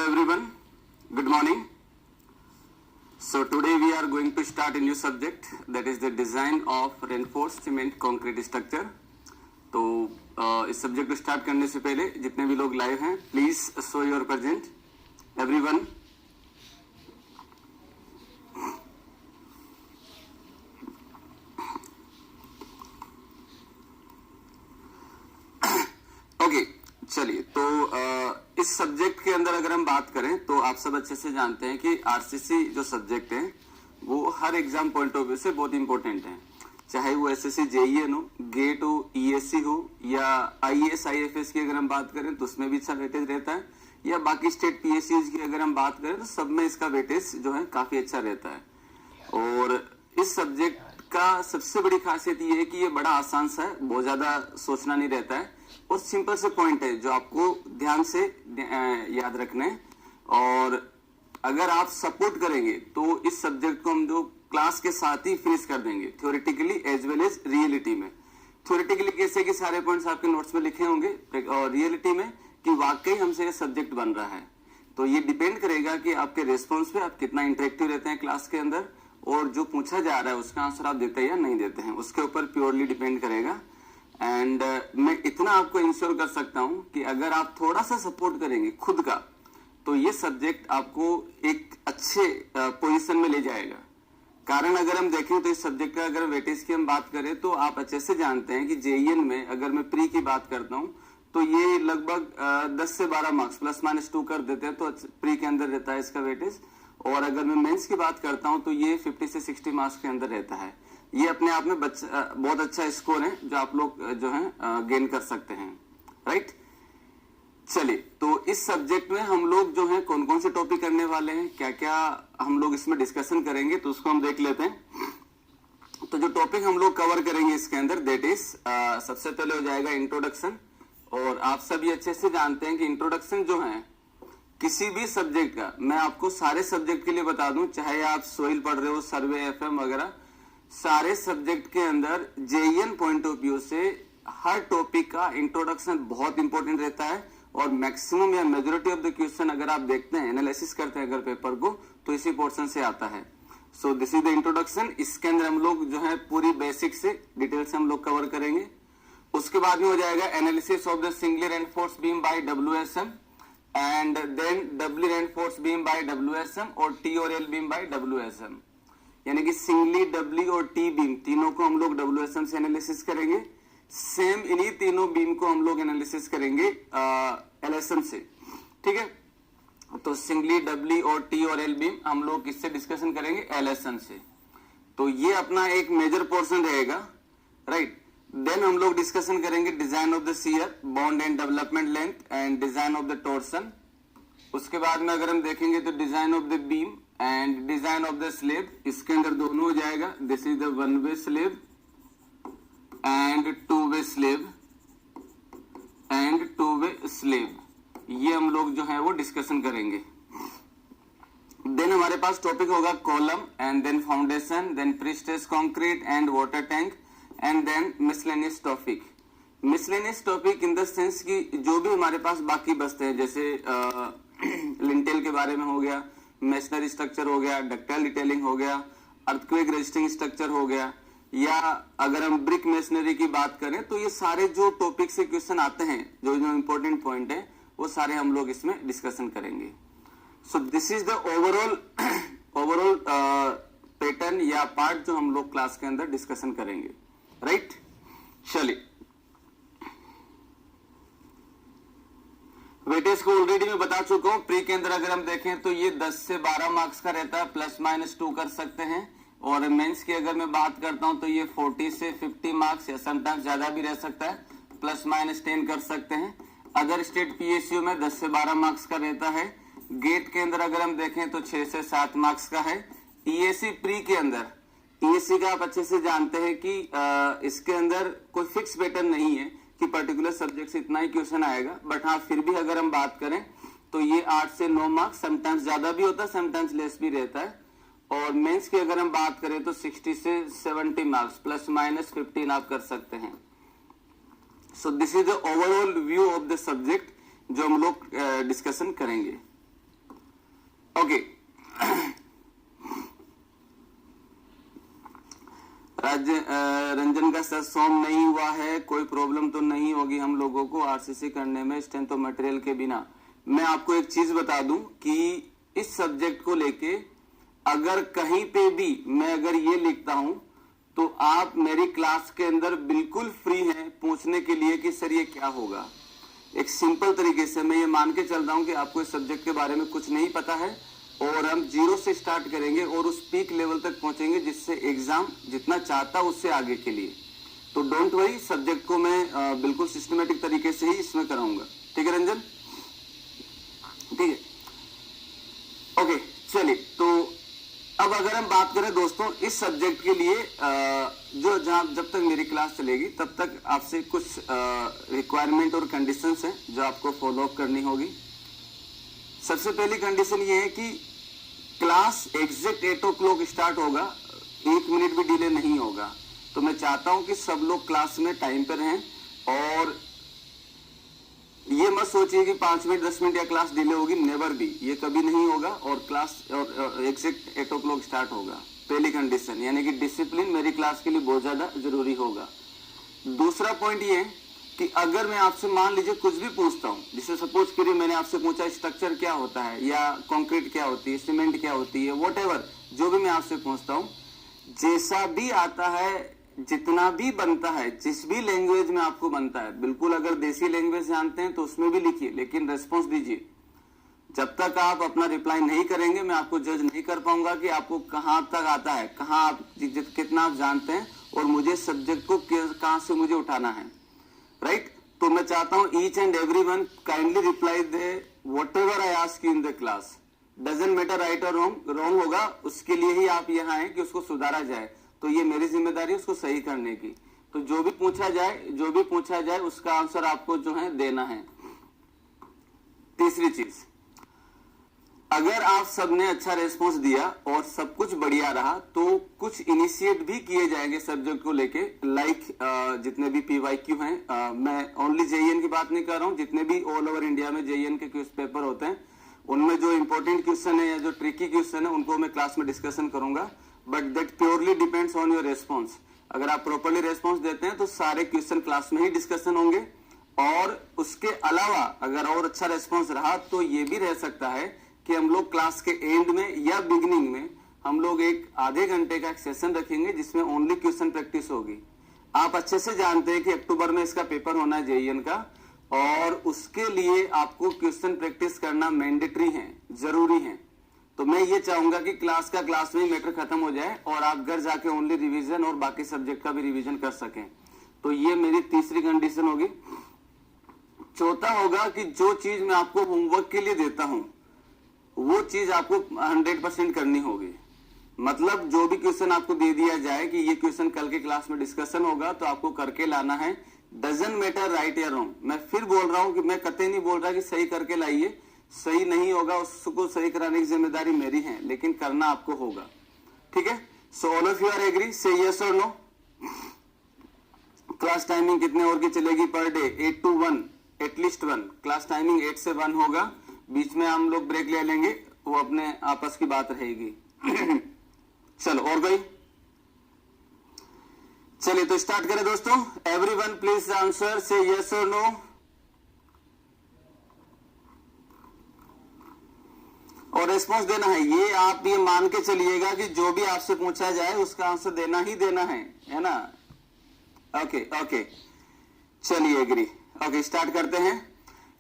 everyone, good morning. So today we are going to start a new subject, that is the design of reinforced cement concrete structure. तो इस subject को start करने से पहले जितने भी लोग लाइव हैं please show your present everyone. Okay चलिए, तो इस सब्जेक्ट के अंदर अगर हम बात करें तो आप सब अच्छे से जानते हैं कि आरसीसी जो सब्जेक्ट है वो हर एग्जाम पॉइंट ऑफ व्यू से बहुत इंपॉर्टेंट है. चाहे वो एसएससी जेईएन हो, गेट हो, ईएससी हो या आईएएस आईएफएस की अगर हम बात करें तो उसमें भी अच्छा वेटेज रहता है, या बाकी स्टेट पीएसयूज की अगर हम बात करें तो सब में इसका वेटेज जो है काफी अच्छा रहता है. और इस सब्जेक्ट का सबसे बड़ी खासियत ये है कि ये बड़ा आसान सा है, बहुत ज्यादा सोचना नहीं रहता है और सिंपल से पॉइंट है जो आपको ध्यान से याद रखना है. और अगर आप सपोर्ट करेंगे तो इस सब्जेक्ट को हम जो क्लास के साथ ही फिनिश कर देंगे, theoretically as well as reality में. थ्योरेटिकली कैसे कि सारे पॉइंट्स आपके नोट्स में लिखे होंगे, और रियलिटी में कि वाकई हमसे ये सब्जेक्ट बन रहा है. तो ये डिपेंड करेगा कि आपके रेस्पॉन्स पे आप कितना इंटरेक्टिव रहते हैं क्लास के अंदर, और जो पूछा जा रहा है उसका आंसर आप देते हैं या नहीं देते हैं, उसके ऊपर प्योरली डिपेंड करेगा. एंड मैं इतना आपको इंश्योर कर सकता हूं कि अगर आप थोड़ा सा सपोर्ट करेंगे खुद का तो ये सब्जेक्ट आपको एक अच्छे पोजीशन में ले जाएगा. कारण अगर हम देखें तो इस सब्जेक्ट का अगर वेटेज की हम बात करें तो आप अच्छे से जानते हैं कि जेईएन में अगर मैं प्री की बात करता हूं तो ये लगभग 10 से 12 मार्क्स प्लस माइनस 2 कर देते हैं, तो प्री के अंदर रहता है इसका वेटेज. और अगर मैं मेंस की बात करता हूं तो ये 50 से 60 मार्क्स के अंदर रहता है. ये अपने आप में बहुत अच्छा स्कोर है जो आप लोग जो है गेन कर सकते हैं, राइट. चलिए, तो इस सब्जेक्ट में हम लोग जो है कौन कौन से टॉपिक करने वाले हैं, क्या क्या हम लोग इसमें डिस्कशन करेंगे, तो उसको हम देख लेते हैं. तो जो टॉपिक हम लोग कवर करेंगे इसके अंदर दैट इज सबसे पहले हो जाएगा इंट्रोडक्शन. और आप सभी अच्छे से जानते हैं कि इंट्रोडक्शन जो है किसी भी सब्जेक्ट का, मैं आपको सारे सब्जेक्ट के लिए बता दूं, चाहे आप सोइल पढ़ रहे हो, सर्वे, एफएम वगैरह, सारे सब्जेक्ट के अंदर जेईएन पॉइंट ऑफ व्यू से हर टॉपिक का इंट्रोडक्शन बहुत इंपॉर्टेंट रहता है. और मैक्सिमम या मेजोरिटी ऑफ द क्वेश्चन अगर आप देखते हैं, एनालिसिस करते हैं अगर पेपर को, तो इसी पोर्शन से आता है. So this is the introduction. इसके अंदर हम लोग जो है पूरी बेसिक से डिटेल से हम लोग कवर करेंगे. उसके बाद में हो जाएगा analysis of the singly reinforce beam by WSM and then doubly reinforce beam by WSM और टी और एल बीम बाय डब्ल्यूएसएम. यानी कि सिंगली, डबली और टी बीम तीनों को हम लोग डब्ल्यूएसएम से एनालिसिस करेंगे. सेम इन्हीं तीनों बीम को हम लोग एनालिसिस करेंगे एलएसएम से. ठीक है, तो सिंगली, डबली और टी और एल बीम हम लोग किससे डिस्कशन करेंगे, एलएसएम से. तो ये अपना एक मेजर पोर्शन रहेगा, राइट. देन हम लोग डिस्कशन करेंगे design of the shear, bond and development length and design of the torsion. उसके बाद में अगर हम देखेंगे तो design of the beam and design of the slab. इसके अंदर दोनों हो जाएगा, this is the one way slab and two way slab and two way slab. ये हम लोग जो है वो डिस्कशन करेंगे. देन हमारे पास टॉपिक होगा column and then foundation, then prestress concrete and water tank and then miscellaneous topic. Miscellaneous topic in the sense कि जो भी हमारे पास बाकी बचते हैं, जैसे लिंटेल के बारे में हो गया, मेसनरी स्ट्रक्चर हो गया, डक्टाइल डिटेलिंग हो गया, अर्थक्वेक रेजिस्टिंग स्ट्रक्चर हो गया, या अगर हम ब्रिक मेसनरी की बात करें तो ये सारे जो टॉपिक से क्वेश्चन आते हैं, जो जो इंपॉर्टेंट पॉइंट है वो सारे हम लोग इसमें डिस्कशन करेंगे. So this is the overall pattern या पार्ट जो हम लोग क्लास के अंदर डिस्कशन करेंगे, राइट. चलिए, वेटेज को ऑलरेडी मैं बता चुका हूं. प्री के अंदर अगर हम देखें तो ये 10 से 12 मार्क्स का रहता है, प्लस माइनस 2 कर सकते हैं. और मेंस की अगर मैं बात करता हूं तो ये 40 से 50 मार्क्स या समटाइम्स ज्यादा भी रह सकता है, प्लस माइनस 10 कर सकते हैं. अदर स्टेट पीएसयू में 10 से 12 मार्क्स का रहता है. गेट के अंदर अगर हम देखें तो 6 से 7 मार्क्स का है. ईएससी प्री के अंदर, ईएससी का आप अच्छे से जानते हैं कि इसके अंदर कोई फिक्स पैटर्न नहीं है कि पर्टिकुलर सब्जेक्ट से इतना ही क्वेश्चन आएगा. बट हाँ, फिर भी अगर हम बात करें तो ये 8 से 9 मार्क्स, समटाइम्स ज्यादा भी होता है, समटाइम्स लेस भी रहता है. और मेंस की अगर हम बात करें तो 60 से 70 मार्क्स, प्लस माइनस 15 आप कर सकते हैं. So this is the overall view of the subject जो हम लोग डिस्कशन करेंगे, ओके, रंजन का सर सोम नहीं हुआ है, कोई प्रॉब्लम तो नहीं होगी हम लोगों को आरसीसी करने में स्ट्रेंथ ऑफ मटेरियल के बिना। मैं आपको एक चीज बता दूं कि इस सब्जेक्ट को लेके अगर कहीं पे भी मैं अगर ये लिखता हूं तो आप मेरी क्लास के अंदर बिल्कुल फ्री हैं पूछने के लिए कि सर ये क्या होगा। एक सिंपल तरीके से मैं ये मान के चल रहा हूं कि आपको इस सब्जेक्ट के बारे में कुछ नहीं पता है और हम जीरो से स्टार्ट करेंगे और उस पीक लेवल तक पहुंचेंगे जिससे एग्जाम जितना चाहता उससे आगे के लिए। तो डोंट वरी, सब्जेक्ट को मैं बिल्कुल सिस्टमेटिक तरीके से ही इसमें कराऊंगा। ठीक है रंजन, ठीक है, ओके। चलिए, तो अब अगर हम बात करें दोस्तों इस सब्जेक्ट के लिए जो जब तक मेरी क्लास चलेगी तब तक आपसे कुछ रिक्वायरमेंट और कंडीशंस हैं जो आपको फॉलो अप करनी होगी। सबसे पहली कंडीशन ये है कि क्लास एग्जैक्ट 8 o'clock स्टार्ट होगा, 1 मिनट भी डिले नहीं होगा। तो मैं चाहता हूं कि सब लोग क्लास में टाइम पर रहें और ये मत सोचिए कि 5 मिनट 10 मिनट या क्लास डिले होगी, नेवर भी, ये कभी नहीं होगा। और क्लास एग्जैक्ट 8 o'clock स्टार्ट होगा, पहली कंडीशन, यानी कि डिसिप्लिन मेरी क्लास के लिए बहुत ज्यादा जरूरी होगा। दूसरा पॉइंट ये है कि अगर मैं आपसे मान लीजिए कुछ भी पूछता हूं, जैसे सपोज करिए मैंने आपसे पूछा स्ट्रक्चर क्या होता है या कंक्रीट क्या होती है, सीमेंट क्या होती है, व्हाटएवर जो भी मैं आपसे पूछता हूं, जैसा भी आता है, जितना भी बनता है, जिस भी लैंग्वेज में आपको बनता है, बिल्कुल अगर देसी लैंग्वेज जानते हैं तो उसमें भी लिखिए, लेकिन रेस्पॉन्स दीजिए। जब तक आप अपना रिप्लाई नहीं करेंगे मैं आपको जज नहीं कर पाऊंगा कि आपको कहां तक आता है, कहां आप कितना आप जानते हैं और मुझे सब्जेक्ट को कहां से मुझे उठाना है, राइट। तो मैं चाहता हूं each and everyone kindly reply they whatever I ask you in the class, doesn't matter right और रॉन्ग होगा, उसके लिए ही आप यहाँ हैं कि उसको सुधारा जाए। तो ये मेरी जिम्मेदारी है उसको सही करने की। तो जो भी पूछा जाए उसका आंसर आपको जो है देना है। तीसरी चीज, अगर आप सबने अच्छा रेस्पॉन्स दिया और सब कुछ बढ़िया रहा तो कुछ इनिशिएट भी किए जाएंगे सब्जेक्ट को लेके, लाइक जितने भी PYQ हैं, मैं ओनली JEN की बात नहीं कर रहा हूं, जितने भी ऑल ओवर इंडिया में JEN के क्वेश्चन पेपर होते हैं उनमें जो इंपॉर्टेंट क्वेश्चन है या जो ट्रिकी क्वेश्चन है उनको मैं क्लास में डिस्कशन करूंगा, but that purely depends on your response. अगर आप प्रॉपरली रेस्पॉन्स देते हैं तो सारे क्वेश्चन क्लास में ही डिस्कशन होंगे। और उसके अलावा अगर और अच्छा रेस्पॉन्स रहा तो ये भी रह सकता है कि हम लोग क्लास के एंड में या बिगिनिंग में हम लोग एक आधे घंटे का एक सेशन रखेंगे जिसमें ओनली क्वेश्चन प्रैक्टिस होगी। आप अच्छे से जानते हैं कि अक्टूबर में इसका पेपर होना है JEN का, और उसके लिए आपको क्वेश्चन प्रैक्टिस करना मैंडेटरी है, जरूरी है। तो मैं ये चाहूंगा कि क्लास में ही मैटर खत्म हो जाए और आप घर जाके ओनली रिवीजन और बाकी सब्जेक्ट का भी रिवीजन कर सकें। तो ये मेरी तीसरी कंडीशन होगी। चौथा होगा कि जो चीज मैं आपको होमवर्क के लिए देता हूं वो चीज आपको 100% करनी होगी। मतलब जो भी क्वेश्चन आपको दे दिया जाए कि ये क्वेश्चन कल के क्लास में डिस्कशन होगा तो आपको करके लाना है, डजंट मैटर राइट या रॉन्ग। मैं फिर बोल रहा हूं कि मैं कतई नहीं बोल रहा कि सही करके लाइए, सही नहीं होगा उसको सही कराने की जिम्मेदारी मेरी है, लेकिन करना आपको होगा। ठीक है, so all of you are agree, say yes और नो। क्लास टाइमिंग कितने और की चलेगी per day? 8 to 1, at least 1। Class timing 8 से 1 होगा, बीच में हम लोग ब्रेक ले लेंगे, वो अपने आपस की बात रहेगी। चलो और कोई? चलिए तो स्टार्ट करें दोस्तों। एवरीवन प्लीज आंसर, से यस और नो। और रिस्पॉन्स देना है। ये आप ये मान के चलिएगा कि जो भी आपसे पूछा जाए उसका आंसर देना ही देना है ना? ओके ओके, चलिए एग्री। ओके, स्टार्ट करते हैं।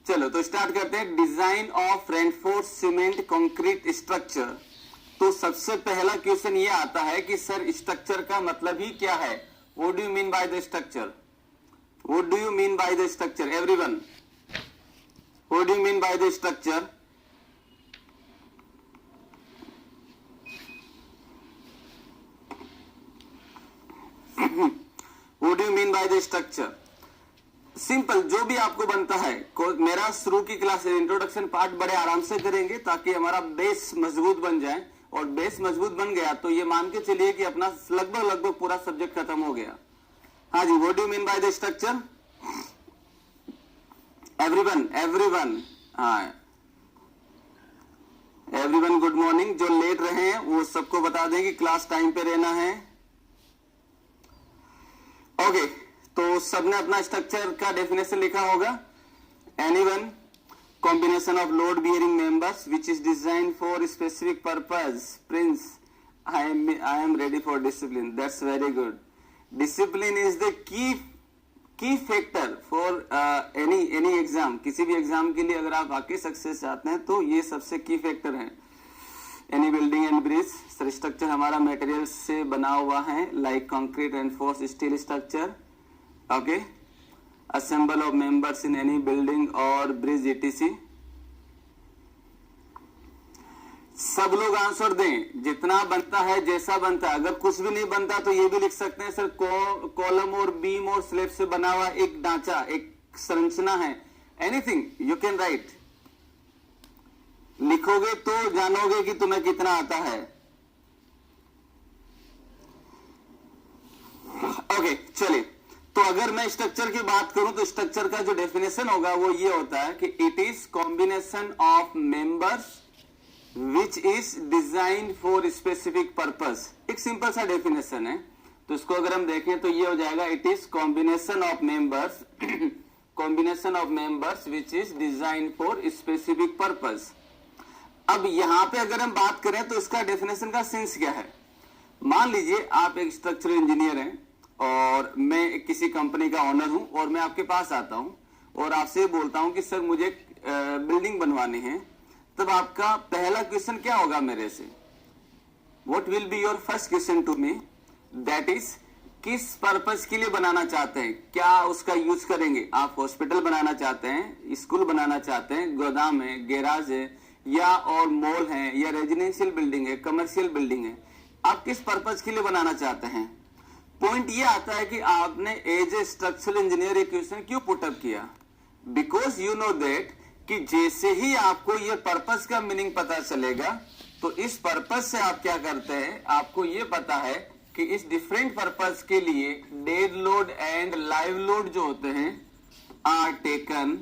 चलो तो स्टार्ट करते हैं। Design of reinforce cement concrete structure. तो सबसे पहला क्वेश्चन ये आता है कि सर स्ट्रक्चर का मतलब ही क्या है? What do you mean by the structure? What do you mean by the structure? Everyone, what do you mean by the structure? What do you mean by the structure? Simple, जो भी आपको बनता है। मेरा शुरू की क्लास इंट्रोडक्शन पार्ट बड़े आराम से करेंगे ताकि हमारा बेस मजबूत बन जाए, और बेस मजबूत बन गया तो ये मान के चलिए कि अपना लगभग पूरा सब्जेक्ट खत्म हो गया। हाँ जी, what do you mean by the structure? Everyone, हाँ एवरीवन गुड मॉर्निंग। जो लेट रहे हैं वो सबको बता दें कि क्लास टाइम पे रहना है। ओके, तो सबने अपना स्ट्रक्चर का डेफिनेशन लिखा होगा। Anyone, combination of load bearing members which is designed for a specific purpose. Prince, I am ready for discipline. That's very good. Discipline is the key factor for any exam. किसी भी exam के लिए अगर आप वाकई success चाहते हैं तो ये सबसे की फैक्टर है। Any building and bridge, sir structure हमारा मटेरियल से बना हुआ है, like concrete and steel structure. Okay, assemble of members in any building or bridge etc. सब लोग आंसर दें, जितना बनता है जैसा बनता है। अगर कुछ भी नहीं बनता तो ये भी लिख सकते हैं सर कॉलम और बीम और स्लैब से बना हुआ एक ढांचा, एक संरचना है। Anything you can write. लिखोगे तो जानोगे कि तुम्हें कितना आता है। ओके, चलिए। तो अगर मैं स्ट्रक्चर की बात करूं तो स्ट्रक्चर का जो डेफिनेशन होगा वो ये होता है कि it is combination of members which is design for specific purpose. एक सिंपल सा डेफिनेशन है, तो इसको अगर हम देखें तो ये हो जाएगा it is combination of members which is design for specific purpose. अब यहां पे अगर हम बात करें तो इसका डेफिनेशन का सेंस क्या है। मान लीजिए आप एक स्ट्रक्चरल इंजीनियर हैं और मैं किसी कंपनी का ओनर हूं और मैं आपके पास आता हूं और आपसे बोलता हूं कि सर मुझे बिल्डिंग बनवानी है। तब आपका पहला क्वेश्चन क्या होगा मेरे से? What will be your first question to me? That is, किस पर्पस के लिए बनाना चाहते हैं, क्या उसका यूज करेंगे। आप हॉस्पिटल बनाना चाहते हैं, स्कूल बनाना चाहते हैं, गोदाम है, गैराज है, या और मॉल है, या रेजिडेंशियल बिल्डिंग है, कमर्शियल बिल्डिंग है, आप किस पर्पस के लिए बनाना चाहते हैं। पॉइंट ये आता है कि आपने एज ए स्ट्रक्चरल इंजीनियर एक क्वेश्चन क्यों पुटअप किया। बिकॉज यू नो दैट कि जैसे ही आपको ये पर्पस का मीनिंग पता चलेगा तो इस पर्पस से आप क्या करते हैं, आपको ये पता है कि इस डिफरेंट पर्पस के लिए dead load and live load जो होते हैं are taken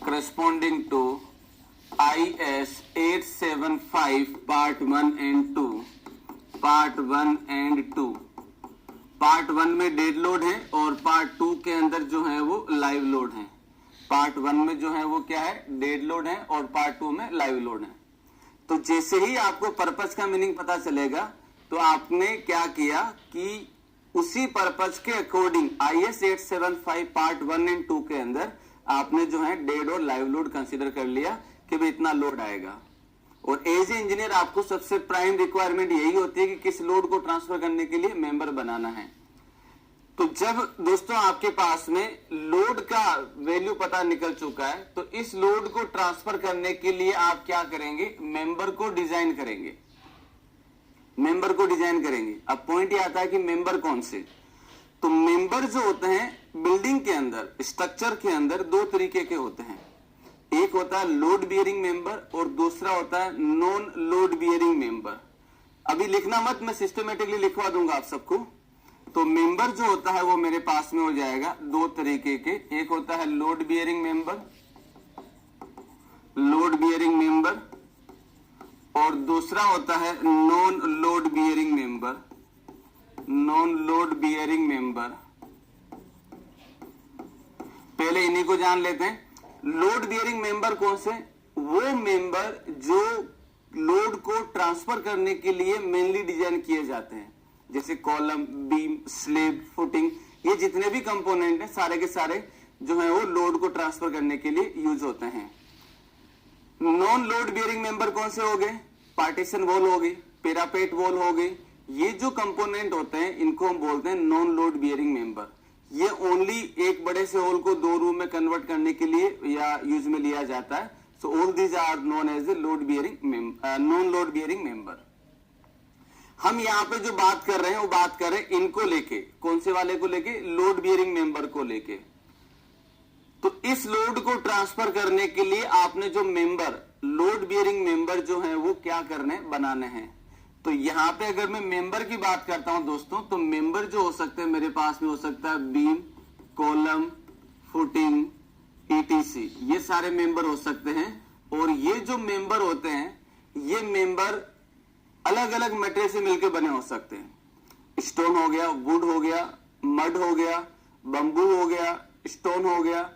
corresponding to IS 875 part 1 and 2। Part 1 में डेड लोड है और पार्ट 2 के अंदर जो है वो लाइव लोड है। पार्ट 1 में जो है वो क्या है, डेड लोड है, और पार्ट 2 में लाइव लोड है। तो जैसे ही आपको पर्पस का मीनिंग पता चलेगा तो आपने क्या किया कि उसी पर्पस के अकॉर्डिंग IS 875 पार्ट 1 एंड 2 के अंदर आपने जो है डेड और लाइव लोड कंसीडर कर लिया कि भाई इतना लोड आएगा। और एज ए इंजीनियर आपको सबसे प्राइम रिक्वायरमेंट यही होती है कि किस लोड को ट्रांसफर करने के लिए मेंबर बनाना है। तो जब दोस्तों आपके पास में लोड का वैल्यू पता निकल चुका है तो इस लोड को ट्रांसफर करने के लिए आप क्या करेंगे, मेंबर को डिजाइन करेंगे। अब पॉइंट ये आता है कि मेंबर कौन से। तो मेंबर जो होते हैं बिल्डिंग के अंदर, स्ट्रक्चर के अंदर दो तरीके के होते हैं। एक होता है लोड बियरिंग मेंबर और दूसरा होता है नॉन लोड बियरिंग मेंबर। अभी लिखना मत, मैं सिस्टमेटिकली लिखवा दूंगा आप सबको। तो मेंबर जो होता है वो मेरे पास में हो जाएगा दो तरीके के। एक होता है लोड बियरिंग मेंबर और दूसरा होता है नॉन लोड बियरिंग मेंबर। पहले इन्हीं को जान लेते हैं। लोड बियरिंग मेंबर कौन से? वो मेंबर जो लोड को ट्रांसफर करने के लिए मेनली डिजाइन किए जाते हैं, जैसे कॉलम, बीम, स्लैब, फुटिंग, ये जितने भी कंपोनेंट हैं सारे के सारे जो है वो लोड को ट्रांसफर करने के लिए यूज होते हैं। नॉन लोड बियरिंग मेंबर कौन से हो गए? पार्टीशन वॉल हो गई, पैरापेट वॉल हो गई। ये जो कंपोनेंट होते हैं इनको हम बोलते हैं नॉन लोड बियरिंग मेंबर। ये ओनली एक बड़े से होल को दो रूम में कन्वर्ट करने के लिए या यूज में लिया जाता है। So all these are known as a non load bearing member. हम यहाँ पे जो बात कर रहे हैं वो बात कर रहे हैं इनको लेके, कौन से वाले को लेके? लोड बियरिंग मेंबर को लेके। तो इस लोड को ट्रांसफर करने के लिए आपने जो मेंबर, लोड बियरिंग मेंबर जो है वो क्या करने, बनाने हैं। तो यहां पे अगर मैं मेंबर की बात करता हूं दोस्तों, तो मेंबर जो हो सकते हैं मेरे पास में हो सकता है बीम, कॉलम, फुटिंग, ETC, ये सारे मेंबर हो सकते हैं। और ये जो मेंबर होते हैं ये मेंबर अलग अलग मटेरियल से मिलकर बने हो सकते हैं। स्टोन हो गया, वुड हो गया, मड हो गया, बंबू हो गया, स्टोन हो गया,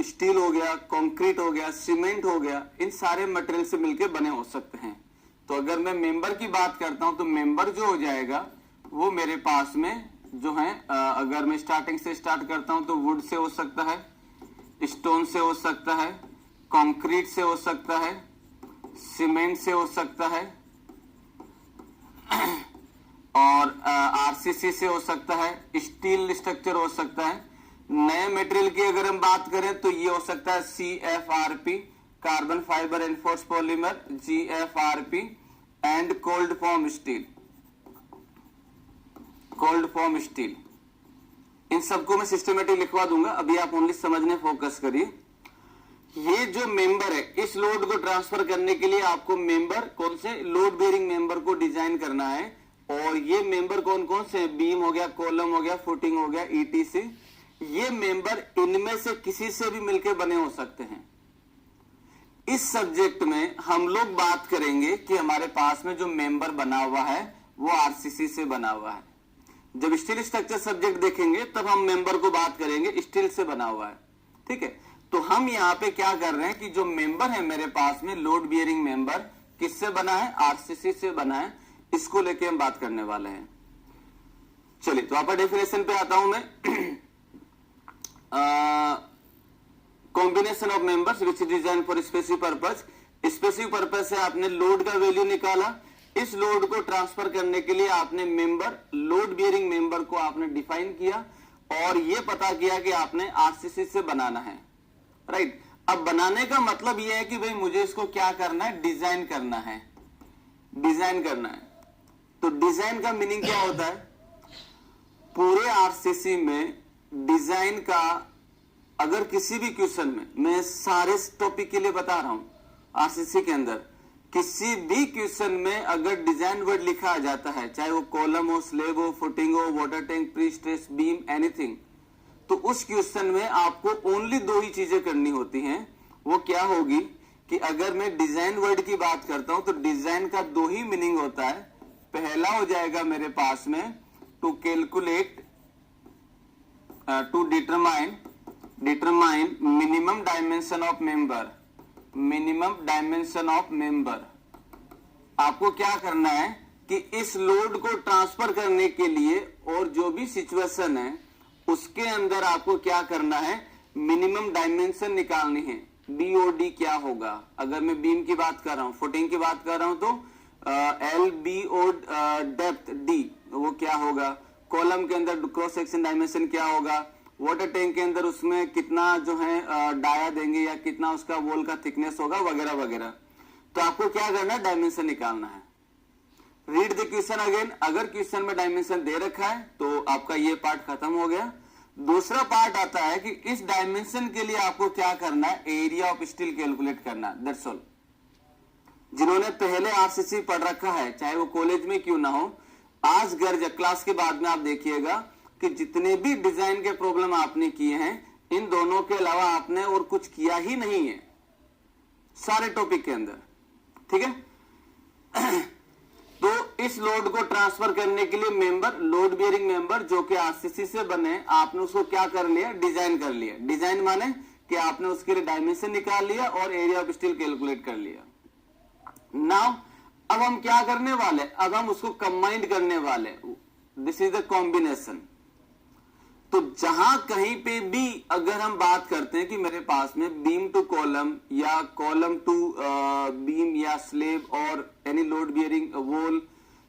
स्टील हो गया, कंक्रीट हो गया, सीमेंट हो गया, इन सारे मटेरियल से मिलकर बने हो सकते हैं। तो अगर मैं मेंबर की बात करता हूं तो मेंबर जो हो जाएगा वो मेरे पास में जो है, अगर मैं स्टार्टिंग से स्टार्ट करता हूं तो वुड से हो सकता है, स्टोन से हो सकता है, कंक्रीट से हो सकता है, सीमेंट से हो सकता है, और आरसीसी से हो सकता है, स्टील स्ट्रक्चर हो सकता है। नए मटेरियल की अगर हम बात करें तो ये हो सकता है CFRP, carbon fibre enforce polymer, GFRP and cold form steel. Cold form steel, इन सबको मैं सिस्टमेटिक लिखवा दूंगा, अभी आप ओनली समझने फोकस करिए। ये जो मेंबर है, इस लोड को ट्रांसफर करने के लिए आपको मेंबर कौन से, लोड बेयरिंग मेंबर को डिजाइन करना है। और ये मेंबर कौन कौन से, बीम हो गया, कॉलम हो गया, फुटिंग हो गया, ETC, ये मेंबर इनमें से किसी से भी मिलकर बने हो सकते हैं। इस सब्जेक्ट में हम लोग बात करेंगे कि हमारे पास में जो मेंबर बना हुआ है वो RCC से बना हुआ है। जब स्टील स्ट्रक्चर सब्जेक्ट देखेंगे तब हम मेंबर को बात करेंगे, स्टील से बना हुआ है, ठीक है। तो हम यहाँ पे क्या कर रहे हैं कि जो मेंबर है मेरे पास में, लोड बियरिंग मेंबर किससे बना है, RCC से बना है, इसको लेके हम बात करने वाले हैं। चलिए तो आपका डेफिनेशन पे आता हूं मैं। Combination of members which design for specific purpose. Specific purpose से आपने लोड का वैल्यू निकाला, इस लोड को ट्रांसफर करने के लिए आपने मेंबर, लोड बियरिंग मेंबर को आपने डिफाइन किया और यह पता किया कि आपने RCC से बनाना है, राइट। अब बनाने का मतलब यह है कि भाई मुझे इसको क्या करना है, डिजाइन करना है, डिजाइन करना है। तो डिजाइन का मीनिंग क्या होता है, पूरे RCC में डिजाइन का, अगर किसी भी क्वेश्चन में, मैं सारे टॉपिक के लिए बता रहा हूं, RCC के अंदर किसी भी क्वेश्चन में अगर डिजाइन वर्ड लिखा आ जाता है, चाहे वो कॉलम हो, स्लेब हो, फुटिंग हो, water tank, pre stress beam, anything, तो उस क्वेश्चन में आपको ओनली दो ही चीजें करनी होती हैं। वो क्या होगी कि अगर मैं डिजाइन वर्ड की बात करता हूं तो डिजाइन का दो ही मीनिंग होता है। पहला हो जाएगा मेरे पास में to calculate, to determine minimum dimension of member, minimum dimension of member. आपको क्या करना है कि इस लोड को ट्रांसफर करने के लिए और जो भी सिचुएशन है उसके अंदर आपको क्या करना है, मिनिमम डायमेंशन निकालनी है। BOD क्या होगा, अगर मैं बीम की बात कर रहा हूं, फुटिंग की बात कर रहा हूं तो LBO डेप्थ D वो क्या होगा, कॉलम के अंदर क्रॉस सेक्शन डायमेंशन क्या होगा, वाटर टैंक के अंदर उसमें कितना जो है डाया देंगे या कितना उसका वॉल का थिकनेस होगा, वगैरह वगैरह। तो आपको क्या करना है, डायमेंशन निकालना है। रीड द क्वेश्चन अगेन, अगर क्वेश्चन में डायमेंशन दे रखा है तो आपका ये पार्ट खत्म हो गया। दूसरा पार्ट आता है कि इस डायमेंशन के लिए आपको क्या करना है, एरिया ऑफ स्टील कैलकुलेट करना, दैट्स ऑल। जिन्होंने पहले RCC पढ़ रखा है, चाहे वो कॉलेज में क्यों ना हो, आज घर क्लास के बाद में आप देखिएगा कि जितने भी डिजाइन के प्रॉब्लम आपने किए हैं, इन दोनों के अलावा आपने और कुछ किया ही नहीं है सारे टॉपिक के अंदर, ठीक है। तो इस लोड को ट्रांसफर करने के लिए मेंबर, लोड बियरिंग मेंबर जो कि RCC से बने, आपने उसको क्या कर लिया, डिजाइन कर लिया। डिजाइन माने कि आपने उसके लिए डायमेंशन निकाल लिया और एरिया ऑफ स्टील कैलकुलेट कर लिया। नाउ अब हम क्या करने वाले, अब हम उसको कंबाइंड करने वाले, दिस इज द कॉम्बिनेशन। तो जहां कहीं पे भी अगर हम बात करते हैं कि मेरे पास में बीम टू कॉलम या कॉलम टू बीम या स्लेब और एनी लोड बियरिंग वॉल,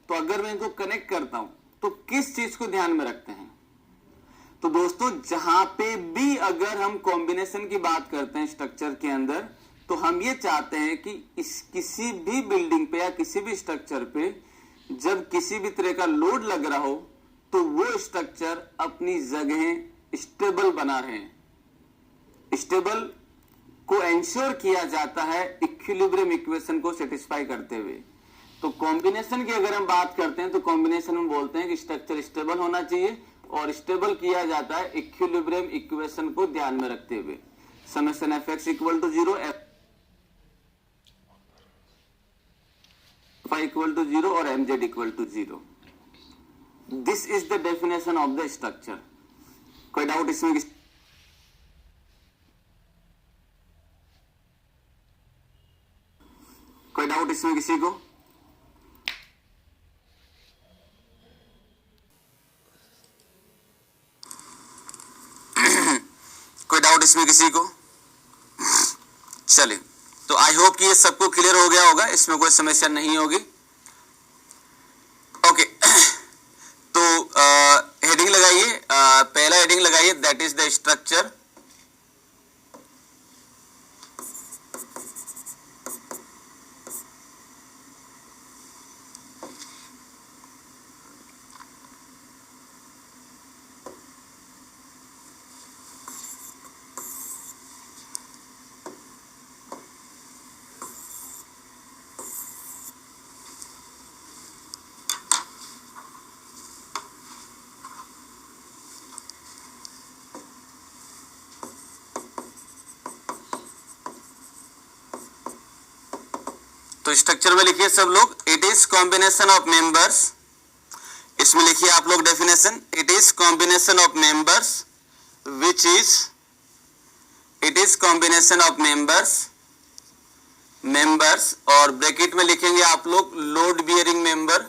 तो अगर मैं इनको कनेक्ट करता हूं तो किस चीज को ध्यान में रखते हैं। तो दोस्तों जहां पे भी अगर हम कॉम्बिनेशन की बात करते हैं स्ट्रक्चर के अंदर, तो हम ये चाहते हैं कि इस किसी भी बिल्डिंग पे या किसी भी स्ट्रक्चर पे जब किसी भी तरह का लोड लग रहा हो तो वो स्ट्रक्चर अपनी जगह स्टेबल बना रहे। स्टेबल को इंश्योर किया जाता है इक्विलिब्रियम इक्वेशन को सेटिस्फाई करते हुए। तो कॉम्बिनेशन की अगर हम बात करते हैं तो कॉम्बिनेशन में बोलते हैं कि स्ट्रक्चर स्टेबल होना चाहिए और स्टेबल किया जाता है इक्विलिब्रियम इक्वेशन को ध्यान में रखते हुए। summation fx equal to 0, fy equal to 0 और mz equal to 0. This is the definition of the structure. कोई डाउट इसमें? कोई डाउट इसमें किसी को? कोई डाउट इसमें किसी को? चलिए, तो आई होप कि ये सबको क्लियर हो गया होगा, इसमें कोई समस्या नहीं होगी. ओके, तो हेडिंग लगाइए, पहला हेडिंग लगाइए, दैट इज द स्ट्रक्चर. तो स्ट्रक्चर में लिखिए सब लोग, it is combination of members. इसमें लिखिए आप लोग definition, it is combination of members which is, it is combination of members और ब्रैकेट में लिखेंगे आप लोग load bearing member,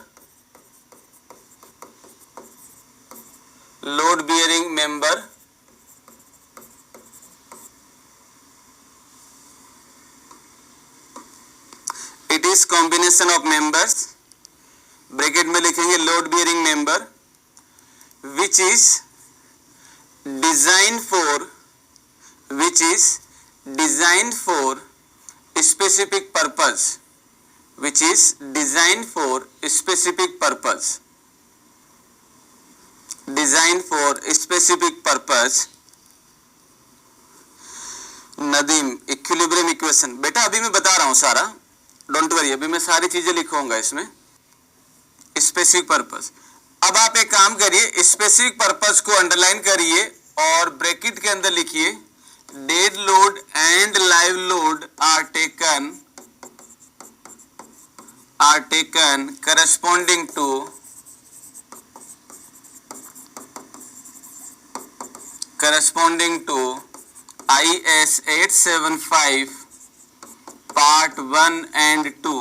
load bearing member. It is combination of members, bracket में लिखेंगे load bearing member, which is design for, which is design for specific purpose, which is design for specific purpose, design for specific purpose. Nadeem, equilibrium equation. बेटा अभी मैं बता रहा हूं सारा, don't worry, अभी मैं सारी चीजें लिखूंगा इसमें. Specific purpose. अब आप एक काम करिए, स्पेसिफिक पर्पस को अंडरलाइन करिए और ब्रैकेट के अंदर लिखिए dead load and live load are taken corresponding to IS 875 part 1 and 2.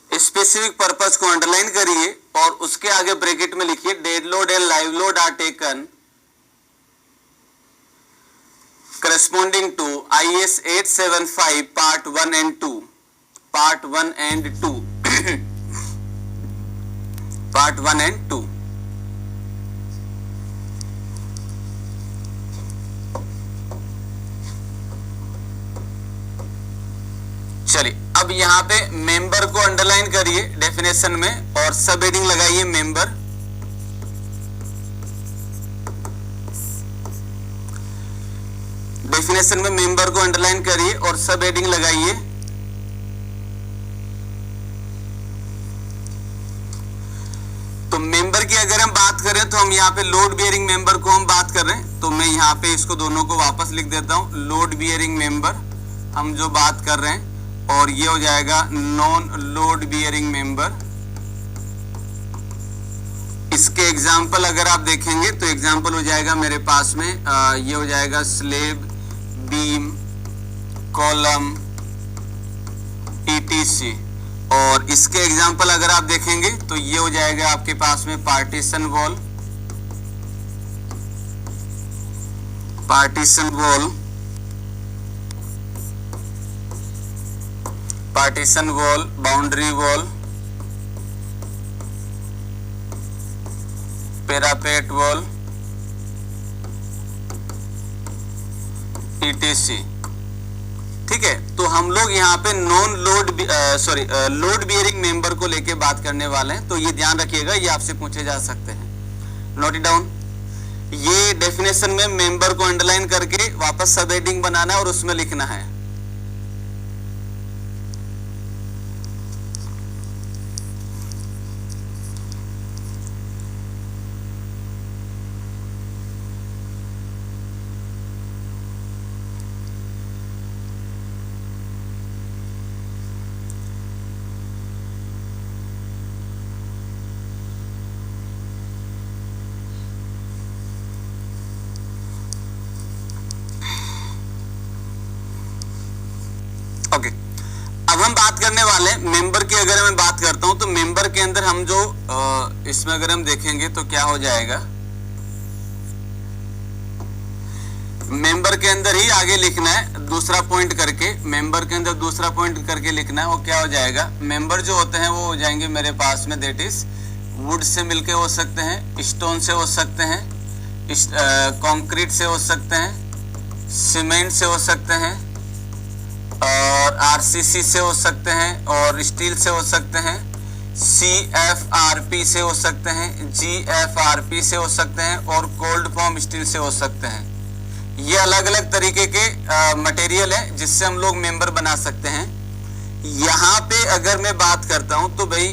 Specific purpose को अंडरलाइन करिए और उसके आगे ब्रैकेट में लिखिए dead load and live load are taken corresponding to IS 875 part 1 and 2, part 1 and 2, part 1 and 2. चलिए, अब यहां पे मेंबर को अंडरलाइन करिए डेफिनेशन में और सब हेडिंग लगाइए मेंबर. डेफिनेशन में मेंबर को अंडरलाइन करिए और सब हेडिंग लगाइए. तो मेंबर की अगर हम बात करें तो हम यहाँ पे लोड बियरिंग मेंबर को हम बात कर रहे हैं, तो मैं यहाँ पे इसको दोनों को वापस लिख देता हूं. लोड बियरिंग मेंबर हम जो बात कर रहे हैं, और ये हो जाएगा नॉन लोड बियरिंग मेंबर. इसके एग्जाम्पल अगर आप देखेंगे तो एग्जाम्पल हो जाएगा मेरे पास में ये हो जाएगा स्लेब, बीम, कॉलम, ETC. और इसके एग्जाम्पल अगर आप देखेंगे तो ये हो जाएगा आपके पास में partition wall, partition wall, partition wall, boundary wall, parapet wall, ETC. ठीक है, तो हम लोग यहाँ पे non load load bearing member को लेके बात करने वाले हैं, तो ये ध्यान रखिएगा, ये आपसे पूछे जा सकते हैं. Note it down. ये डेफिनेशन में मेंबर को अंडरलाइन करके वापस सब हेडिंग बनाना है और उसमें लिखना है. हम बात करने वाले हैं मेंबर की। अगर मैं बात करता हूं तो मेंबर के अंदर हम जो इसमें अगर हम देखेंगे तो क्या हो जाएगा, मेंबर के अंदर ही आगे लिखना है दूसरा पॉइंट करके, मेंबर के अंदर दूसरा पॉइंट करके लिखना है। वो क्या हो जाएगा, मेंबर जो होते हैं वो हो जाएंगे मेरे पास में, दैट इज वुड से मिलके हो सकते हैं, स्टोन से हो सकते हैं, कंक्रीट से हो सकते हैं, सीमेंट से हो सकते हैं, और आरसीसी से हो सकते हैं, और स्टील से हो सकते हैं, सीएफआरपी से हो सकते हैं, जीएफआरपी से हो सकते हैं, और कोल्ड फॉर्म स्टील से हो सकते हैं। ये अलग अलग तरीके के मटेरियल है जिससे हम लोग मेंबर बना सकते हैं। यहाँ पे अगर मैं बात करता हूं तो भाई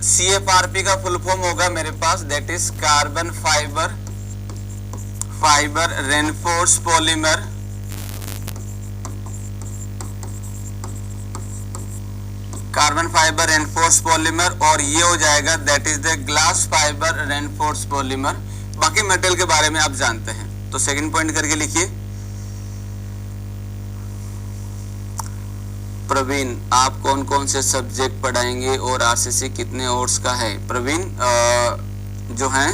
सीएफआरपी का फुल फॉर्म होगा मेरे पास, that is carbon fibre reinforce polymer, carbon fibre reinforce polymer, और ये हो जाएगा that is the glass fibre reinforce polymer. बाकी मटेरियल के बारे में आप जानते हैं, तो सेकंड पॉइंट करके लिखिए। प्रवीण, आप कौन कौन से सब्जेक्ट पढ़ाएंगे और आरसीसी कितने आवर्स का है? प्रवीण, जो है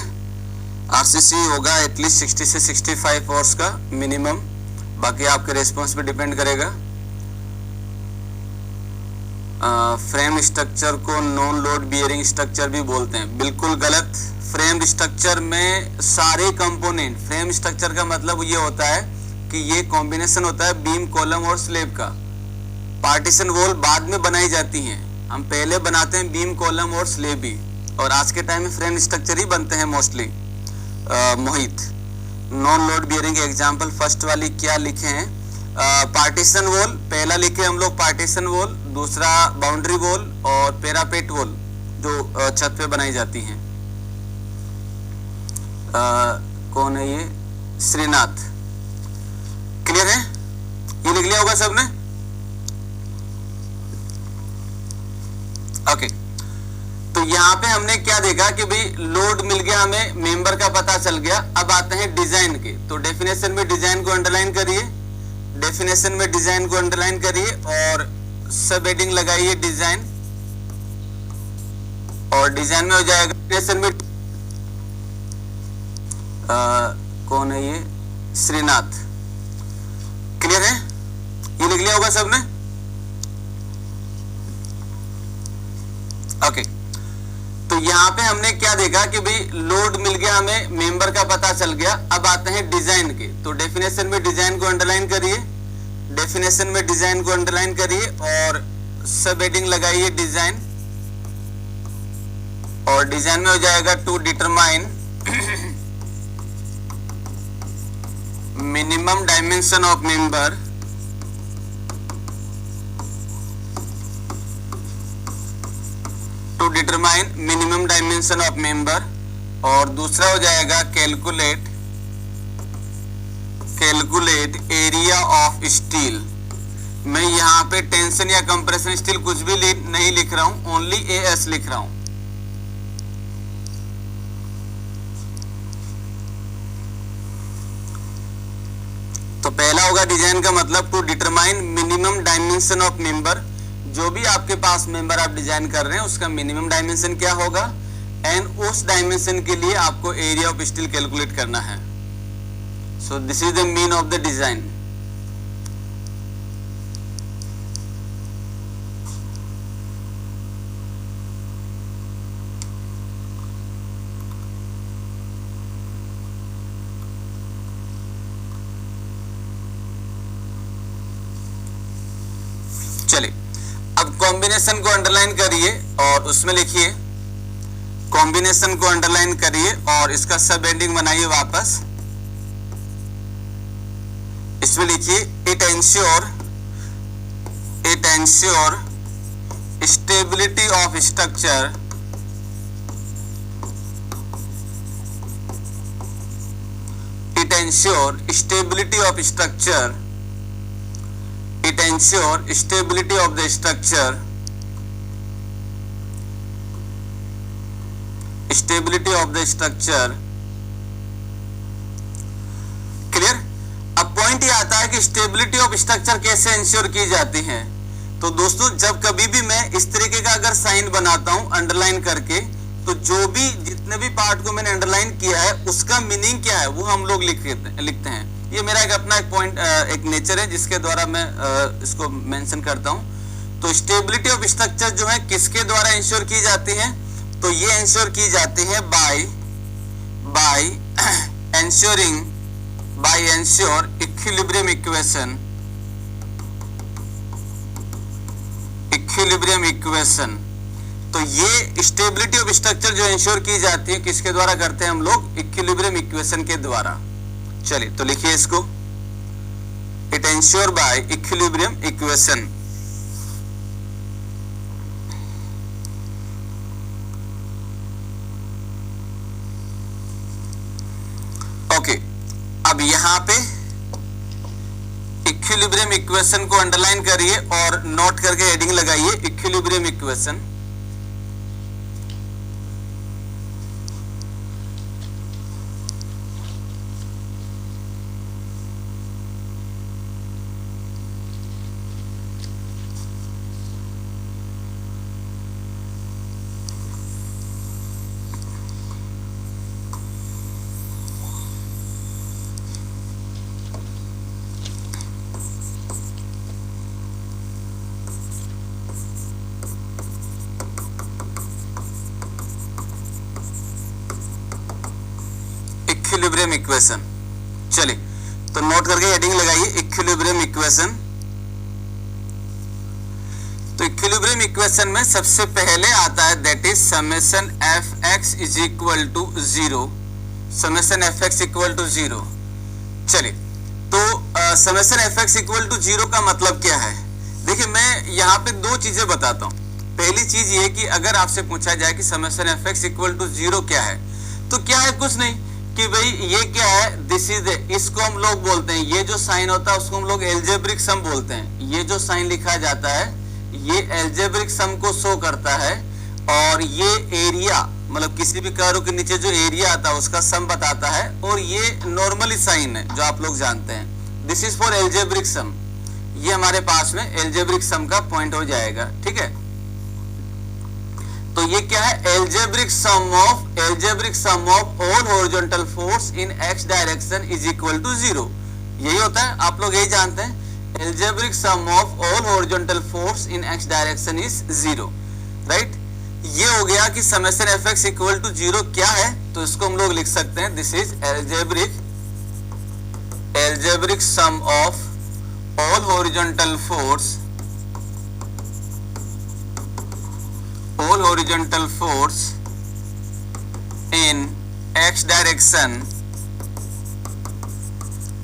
आरसीसी होगा एटलीस्ट 60 से 65 आवर्स का मिनिमम, बाकी आपके रेस्पॉन्स पे डिपेंड करेगा। फ्रेम स्ट्रक्चर को नॉन लोड बियरिंग स्ट्रक्चर भी बोलते हैं, बिल्कुल गलत। फ्रेम स्ट्रक्चर में सारे कंपोनेंट, फ्रेम स्ट्रक्चर का मतलब ये होता है कि ये कॉम्बिनेशन होता है बीम, कॉलम और स्लेब का। पार्टीशन वॉल बाद में बनाई जाती हैं, हम पहले बनाते हैं बीम, कॉलम और स्लेब ही, और आज के टाइम में फ्रेम स्ट्रक्चर ही बनते हैं mostly. Mohit, non load bearing example first वाली क्या लिखे हैं? पार्टीशन वॉल पहला लिखे हम लोग, पार्टीशन वॉल, दूसरा बाउंड्री वॉल, और पैरापेट वॉल जो छत पे बनाई जाती हैं। कौन है ये? श्रीनाथ, क्लियर है? ये लिख लिया होगा सबने? ओके, तो यहाँ पे हमने क्या देखा कि भाई लोड मिल गया, हमें मेंबर का पता चल गया। अब आते हैं डिजाइन के, तो डेफिनेशन में डिजाइन को अंडरलाइन करिए, डेफिनेशन में डिजाइन को अंडरलाइन करिए, और सब हेडिंग लगाइए डिजाइन, और डिजाइन में हो जाएगा डेफिनेशन में कौन है ये? श्रीनाथ, क्लियर है? ये लिख लिया होगा सबने? ओके, तो यहाँ पे हमने क्या देखा कि भाई लोड मिल गया, हमें मेंबर का पता चल गया। अब आते हैं डिजाइन के, तो डेफिनेशन में डिजाइन को अंडरलाइन करिए, डेफिनेशन में डिजाइन को अंडरलाइन करिए, और सब हेडिंग लगाइए डिजाइन, और डिजाइन में हो जाएगा to determine minimum dimension of member, to determine minimum dimension of member, और दूसरा हो जाएगा कैलकुलेट एरिया ऑफ स्टील। मैं यहाँ पे टेंशन या कंप्रेशन स्टील कुछ भी नहीं लिख रहा हूं, ओनली एएस लिख रहा हूं। तो पहला होगा डिजाइन का मतलब to determine minimum dimension of member, जो भी आपके पास मेंबर आप डिजाइन कर रहे हैं उसका मिनिमम डायमेंशन क्या होगा, एंड उस डायमेंशन के लिए आपको एरिया ऑफ स्टील कैलकुलेट करना है। So this is the mean of the design. चलिए, अब कॉम्बिनेशन को अंडरलाइन करिए और उसमें लिखिए, कॉम्बिनेशन को अंडरलाइन करिए और इसका सब हेडिंग बनाइए वापस। इसमें लिखिए it ensure stability of structure, it ensure stability of structure, it ensure stability of the structure, stability of the structure। Clear? अब पॉइंट ये आता है कि स्टेबिलिटी ऑफ स्ट्रक्चर कैसे इंश्योर की जाती है। तो दोस्तों जब कभी भी मैं इस तरीके का अगर साइन बनाता हूं अंडरलाइन करके, तो जो भी जितने भी पार्ट को मैंने अंडरलाइन किया है उसका मीनिंग क्या है वो हम लोग लिखते हैं। ये मेरा एक अपना एक पॉइंट एक नेचर है जिसके द्वारा मैं इसको मेंशन करता हूं। तो स्टेबिलिटी ऑफ स्ट्रक्चर जो है किसके द्वारा इंश्योर की जाती है, तो ये इंश्योर की जाती है बाय एंश्योर इक्विलिब्रियम इक्वेशन। तो ये स्टेबिलिटी ऑफ स्ट्रक्चर जो इंश्योर की जाती है किसके द्वारा करते हैं हम लोग, इक्विलिब्रियम इक्वेशन के द्वारा। चलिए तो लिखिए इसको, it ensure by equilibrium equation. Okay, अब यहां पे इक्विलिब्रियम इक्वेशन को अंडरलाइन करिए और नोट करके हेडिंग लगाइए इक्विलिब्रियम इक्वेशन। Equilibrium equation. चलिए तो नोट करके हेडिंग लगाइए इक्विलिब्रियम इक्वेशन। तो इक्विलिब्रियम इक्वेशन में सबसे पहले आता है that is summation F X is equal to 0, summation F X equal to 0। चलिए तो summation F X equal to 0 का मतलब क्या है, देखिए मैं यहाँ पे दो चीजें बताता हूँ। पहली चीज ये कि अगर आपसे पूछा जाए कि summation F X equal to 0 क्या है, तो क्या है, कुछ नहीं कि भाई ये क्या है, दिस इज इसको हम लोग बोलते हैं, ये जो साइन होता है उसको हम लोग एल्जेब्रिक सम बोलते हैं। ये जो साइन लिखा जाता है ये एल्जेब्रिक सम को शो करता है, और ये एरिया मतलब किसी भी कर्व के नीचे जो एरिया आता है उसका सम बताता है, और ये नॉर्मली साइन है जो आप लोग जानते हैं। This is for algebraic sum, ये हमारे पास में एल्जेब्रिक सम का पॉइंट हो जाएगा, ठीक है। तो ये क्या है, algebraic sum of all horizontal force in X direction is equal to 0। यही होता है, आप लोग यही जानते हैं, algebraic sum of all horizontal force in X direction is 0, right. ये हो गया कि summation F X equal to 0 क्या है, तो इसको हम लोग लिख सकते हैं this is algebraic sum of all horizontal force in x direction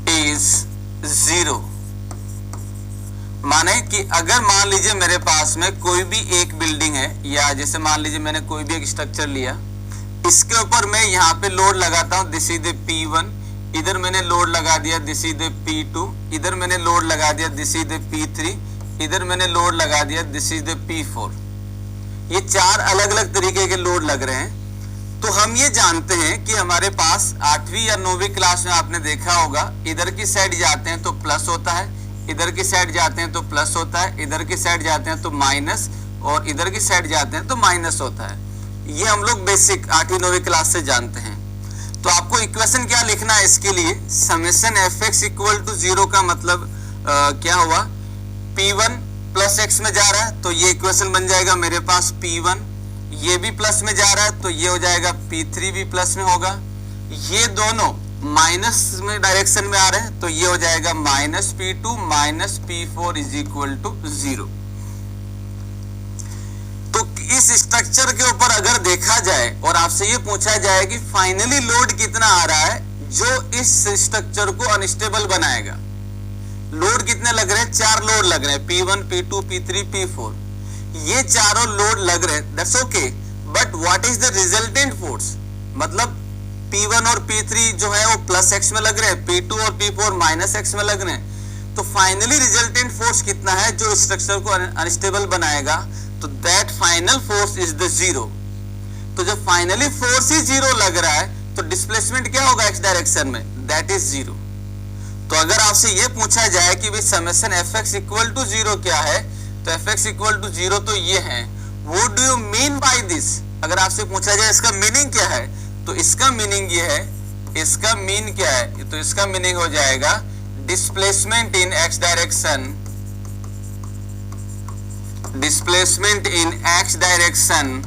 is 0। माने कि अगर मान लीजिए मेरे पास में कोई भी एक बिल्डिंग है, या जैसे मान लीजिए मैंने कोई भी एक स्ट्रक्चर लिया, इसके ऊपर मैं यहाँ पे लोड लगाता हूँ दिस इज द P1, इधर मैंने लोड लगा दिया दिस इज द P2, इधर मैंने लोड लगा दिया दिस इज द P3, इधर मैंने लोड लगा दिया दिस इज द P4। ये चार अलग अलग तरीके के लोड लग रहे हैं। तो हम ये जानते हैं कि हमारे पास 8वीं या 9वीं क्लास में आपने देखा होगा, इधर की साइड जाते हैं तो प्लस होता है, इधर की साइड जाते हैं तो प्लस होता है, इधर की साइड जाते हैं तो माइनस, और इधर की साइड जाते हैं तो माइनस होता है। ये हम लोग बेसिक 8वीं 9वीं क्लास से जानते हैं। तो आपको इक्वेशन क्या लिखना है इसके लिए, summation F X equal to 0 का मतलब क्या हुआ, P1 प्लस एक्स में जा रहा है तो ये इक्वेशन बन जाएगा मेरे पास P1, ये भी प्लस में जा रहा है तो ये हो जाएगा P3 भी प्लस में होगा, ये दोनों माइनस में डायरेक्शन में आ रहे हैं तो ये हो जाएगा minus P2 minus P4 is equal to 0। तो इस स्ट्रक्चर के ऊपर अगर देखा जाए और आपसे ये पूछा जाए कि फाइनली लोड कितना आ रहा है जो इस स्ट्रक्चर को अनस्टेबल बनाएगा, लोड कितने लग रहे हैं, 4 लोड लग रहे हैं, P1 P2 P3 P4, ये चारों लोड लग रहे हैं, that's okay, but what is the resultant force, मतलब P1 और P3 जो है वो प्लस एक्स में लग रहे हैं, P2 और P4 माइनस एक्स में लग रहे हैं। तो फाइनली रिजल्टेंट फोर्स कितना है जो स्ट्रक्चर को अनस्टेबल बनाएगा, तो that final force is the 0। तो जब फाइनली फोर्स ही 0 लग रहा है तो डिस्प्लेसमेंट क्या होगा एक्स डायरेक्शन में, दैट इज 0। तो अगर आपसे ये पूछा जाए कि भाई summation F X equal to 0 क्या है, तो एफ एक्स इक्वल टू 0 तो ये है। What do you mean by this, अगर आपसे पूछा जाए इसका मीनिंग क्या है, तो इसका मीनिंग ये है, इसका मीन क्या है, तो इसका मीनिंग हो जाएगा displacement in X direction, displacement in X direction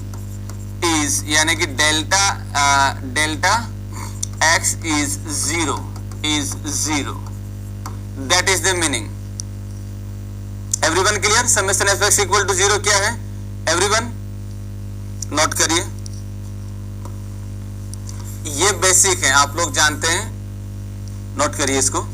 is, यानी कि delta X is zero, that is the meaning. Everyone clear? Summation F X equal to 0 क्या है? एवरीवन नोट करिए, ये बेसिक है, आप लोग जानते हैं, नोट करिए इसको।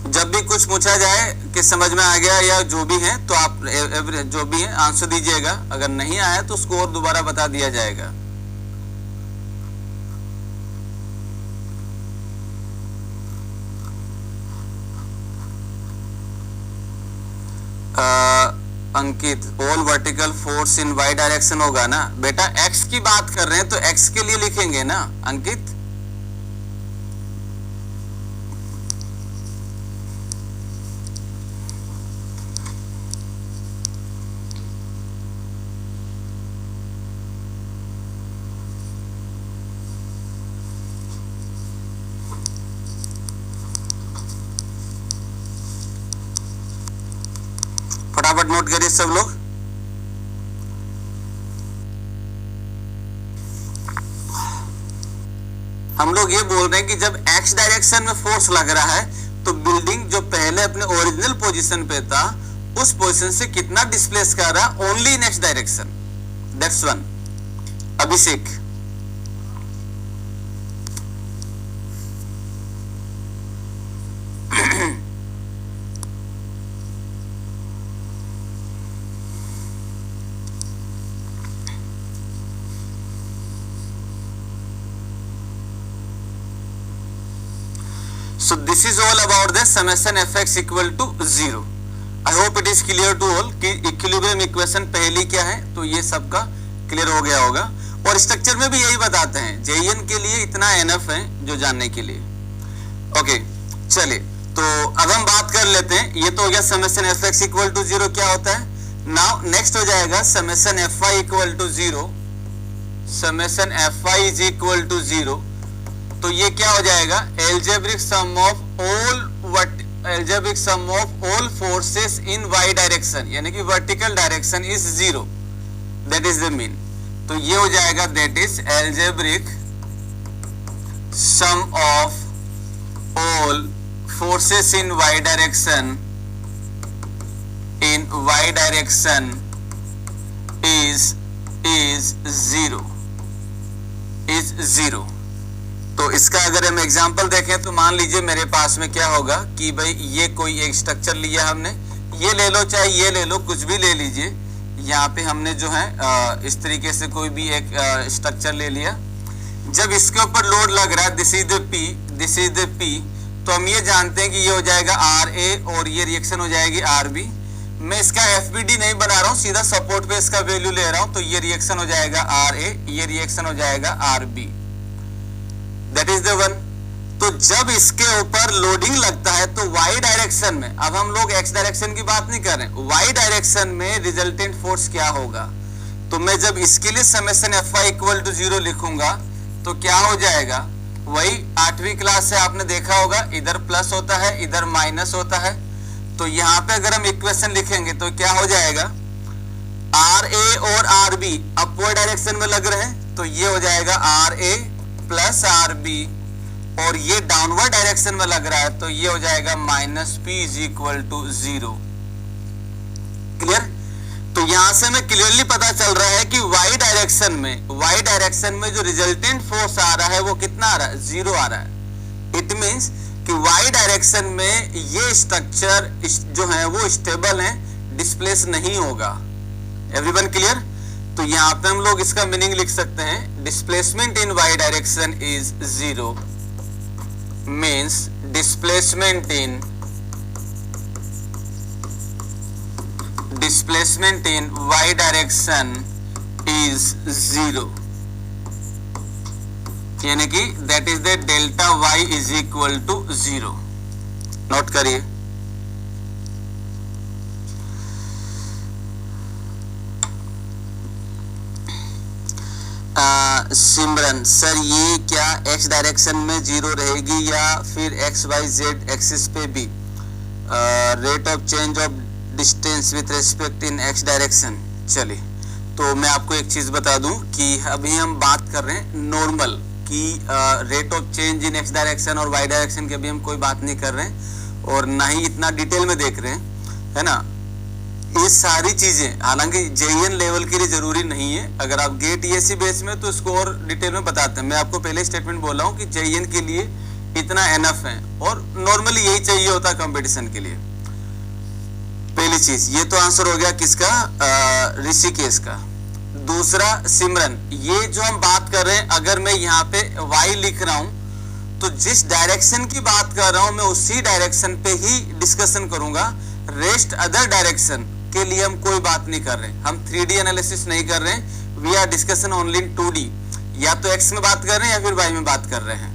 जब भी कुछ पूछा जाए कि समझ में आ गया या जो भी है, तो आप जो भी है आंसर दीजिएगा, अगर नहीं आया तो स्कोर दोबारा बता दिया जाएगा। Ankit, all vertical force in Y direction होगा ना बेटा, एक्स की बात कर रहे हैं तो एक्स के लिए लिखेंगे ना अंकित। फटाफट नोट करिए सब लोग। हम लोग ये बोल रहे हैं कि जब एक्स डायरेक्शन में फोर्स लग रहा है तो बिल्डिंग जो पहले अपने ओरिजिनल पोजीशन पे था उस पोजीशन से कितना डिस्प्लेस कर रहा, only in X direction, that's one. Abhishek, so this is all about the summation fx equal to 0. I hope it is clear to all कि इक्विलिब्रियम इक्वेशन पहली क्या है, तो ये सबका क्लियर हो गया होगा। और स्ट्रक्चर में भी यही बताते हैं, जेईएन के लिए इतना एनफ है जो जानने के लिए। ओके चलिए, तो अब हम बात कर लेते हैं, ये तो हो गया समेशन fx इक्वल टू 0 क्या होता है। नाउ नेक्स्ट हो जाएगा summation fy equal to 0, summation fy is equal to 0, तो ये क्या हो जाएगा, algebraic sum of all forces in Y direction, यानी कि vertical direction is 0, that is the mean. तो ये हो जाएगा that is algebraic sum of all forces in Y direction is 0। तो इसका अगर हम एग्जांपल देखें तो मान लीजिए मेरे पास में क्या होगा कि भाई ये कोई एक स्ट्रक्चर लिया हमने, ये ले लो चाहे ये ले लो, कुछ भी ले लीजिए। यहाँ पे हमने जो है इस तरीके से कोई भी एक स्ट्रक्चर ले लिया। जब इसके ऊपर लोड लग रहा है, दिस इज द P, तो हम ये जानते हैं कि ये हो जाएगा RA और ये रिएक्शन हो जाएगी RB। मैं इसका FBD नहीं बना रहा हूँ, सीधा सपोर्ट पे इसका वैल्यू ले रहा हूँ, तो ये रिएक्शन हो जाएगा RA, ये रिएक्शन हो जाएगा RB, that is the one. तो जब इसके ऊपर लोडिंग लगता है तो वाई डायरेक्शन में, अब हम लोग एक्स डायरेक्शन की बात नहीं कर रहे, वाई डायरेक्शन में रिजल्टेंट फोर्स क्या होगा। तो मैं जब इसके लिए समेशन fy इक्वल टू 0 लिखूंगा तो क्या हो जाएगा, वही 8वीं क्लास से आपने देखा होगा, इधर प्लस होता है इधर माइनस होता है। तो यहाँ पे अगर हम इक्वेशन लिखेंगे तो क्या हो जाएगा, RA और RB अपवर्ड डायरेक्शन में लग रहे हैं, तो ये हो जाएगा RA प्लस RB, और ये डाउनवर्ड डायरेक्शन में लग रहा है तो ये हो जाएगा -P is equal to 0। Clear? तो यहां से हमें क्लियरली पता चल रहा है कि वाई डायरेक्शन में जो रिजल्टेंट फोर्स आ रहा है वो कितना आ रहा है, 0 आ रहा है। इट मींस कि वाई डायरेक्शन में ये स्ट्रक्चर जो है वो स्टेबल है, डिस्प्लेस नहीं होगा। Everyone clear? तो यहाँ पे हम लोग इसका मीनिंग लिख सकते हैं, displacement in Y direction is 0 means displacement displacement in y direction is 0, यानी कि that is the delta y is equal to 0। Note करिए। सिमरन सर, ये क्या x डायरेक्शन में 0 रहेगी या फिर x y z एक्सिस पे भी? Rate of change of distance with respect in x direction. चलिए, तो मैं आपको एक चीज बता दूं कि अभी हम बात कर रहे हैं नॉर्मल कि rate of change in x direction और y डायरेक्शन की अभी हम कोई बात नहीं कर रहे हैं और ना ही इतना डिटेल में देख रहे हैं, है ना। ये सारी चीजें हालांकि जेईएन लेवल के लिए जरूरी नहीं है, अगर आप गेट ईएससी बेस में तो इसको और डिटेल में बताते हैं। मैं आपको पहले स्टेटमेंट बोला हूं कि जेईएन के लिए इतना एनफ है और नॉर्मली यही चाहिए होता है कंपटीशन के लिए। पहली चीज ये तो आंसर हो गया किसका, ऋषिकेश का। दूसरा सिमरन, ये जो हम बात कर रहे हैं अगर मैं यहाँ पे y लिख रहा हूं तो जिस डायरेक्शन की बात कर रहा हूं मैं उसी डायरेक्शन पे ही डिस्कशन करूंगा। रेस्ट अदर डायरेक्शन के लिए हम कोई बात नहीं कर रहे, हम 3D एनालिसिस नहीं कर रहे हैं। We are discussion only in 2D, या तो x में बात कर रहे हैं या फिर y में बात कर रहे हैं।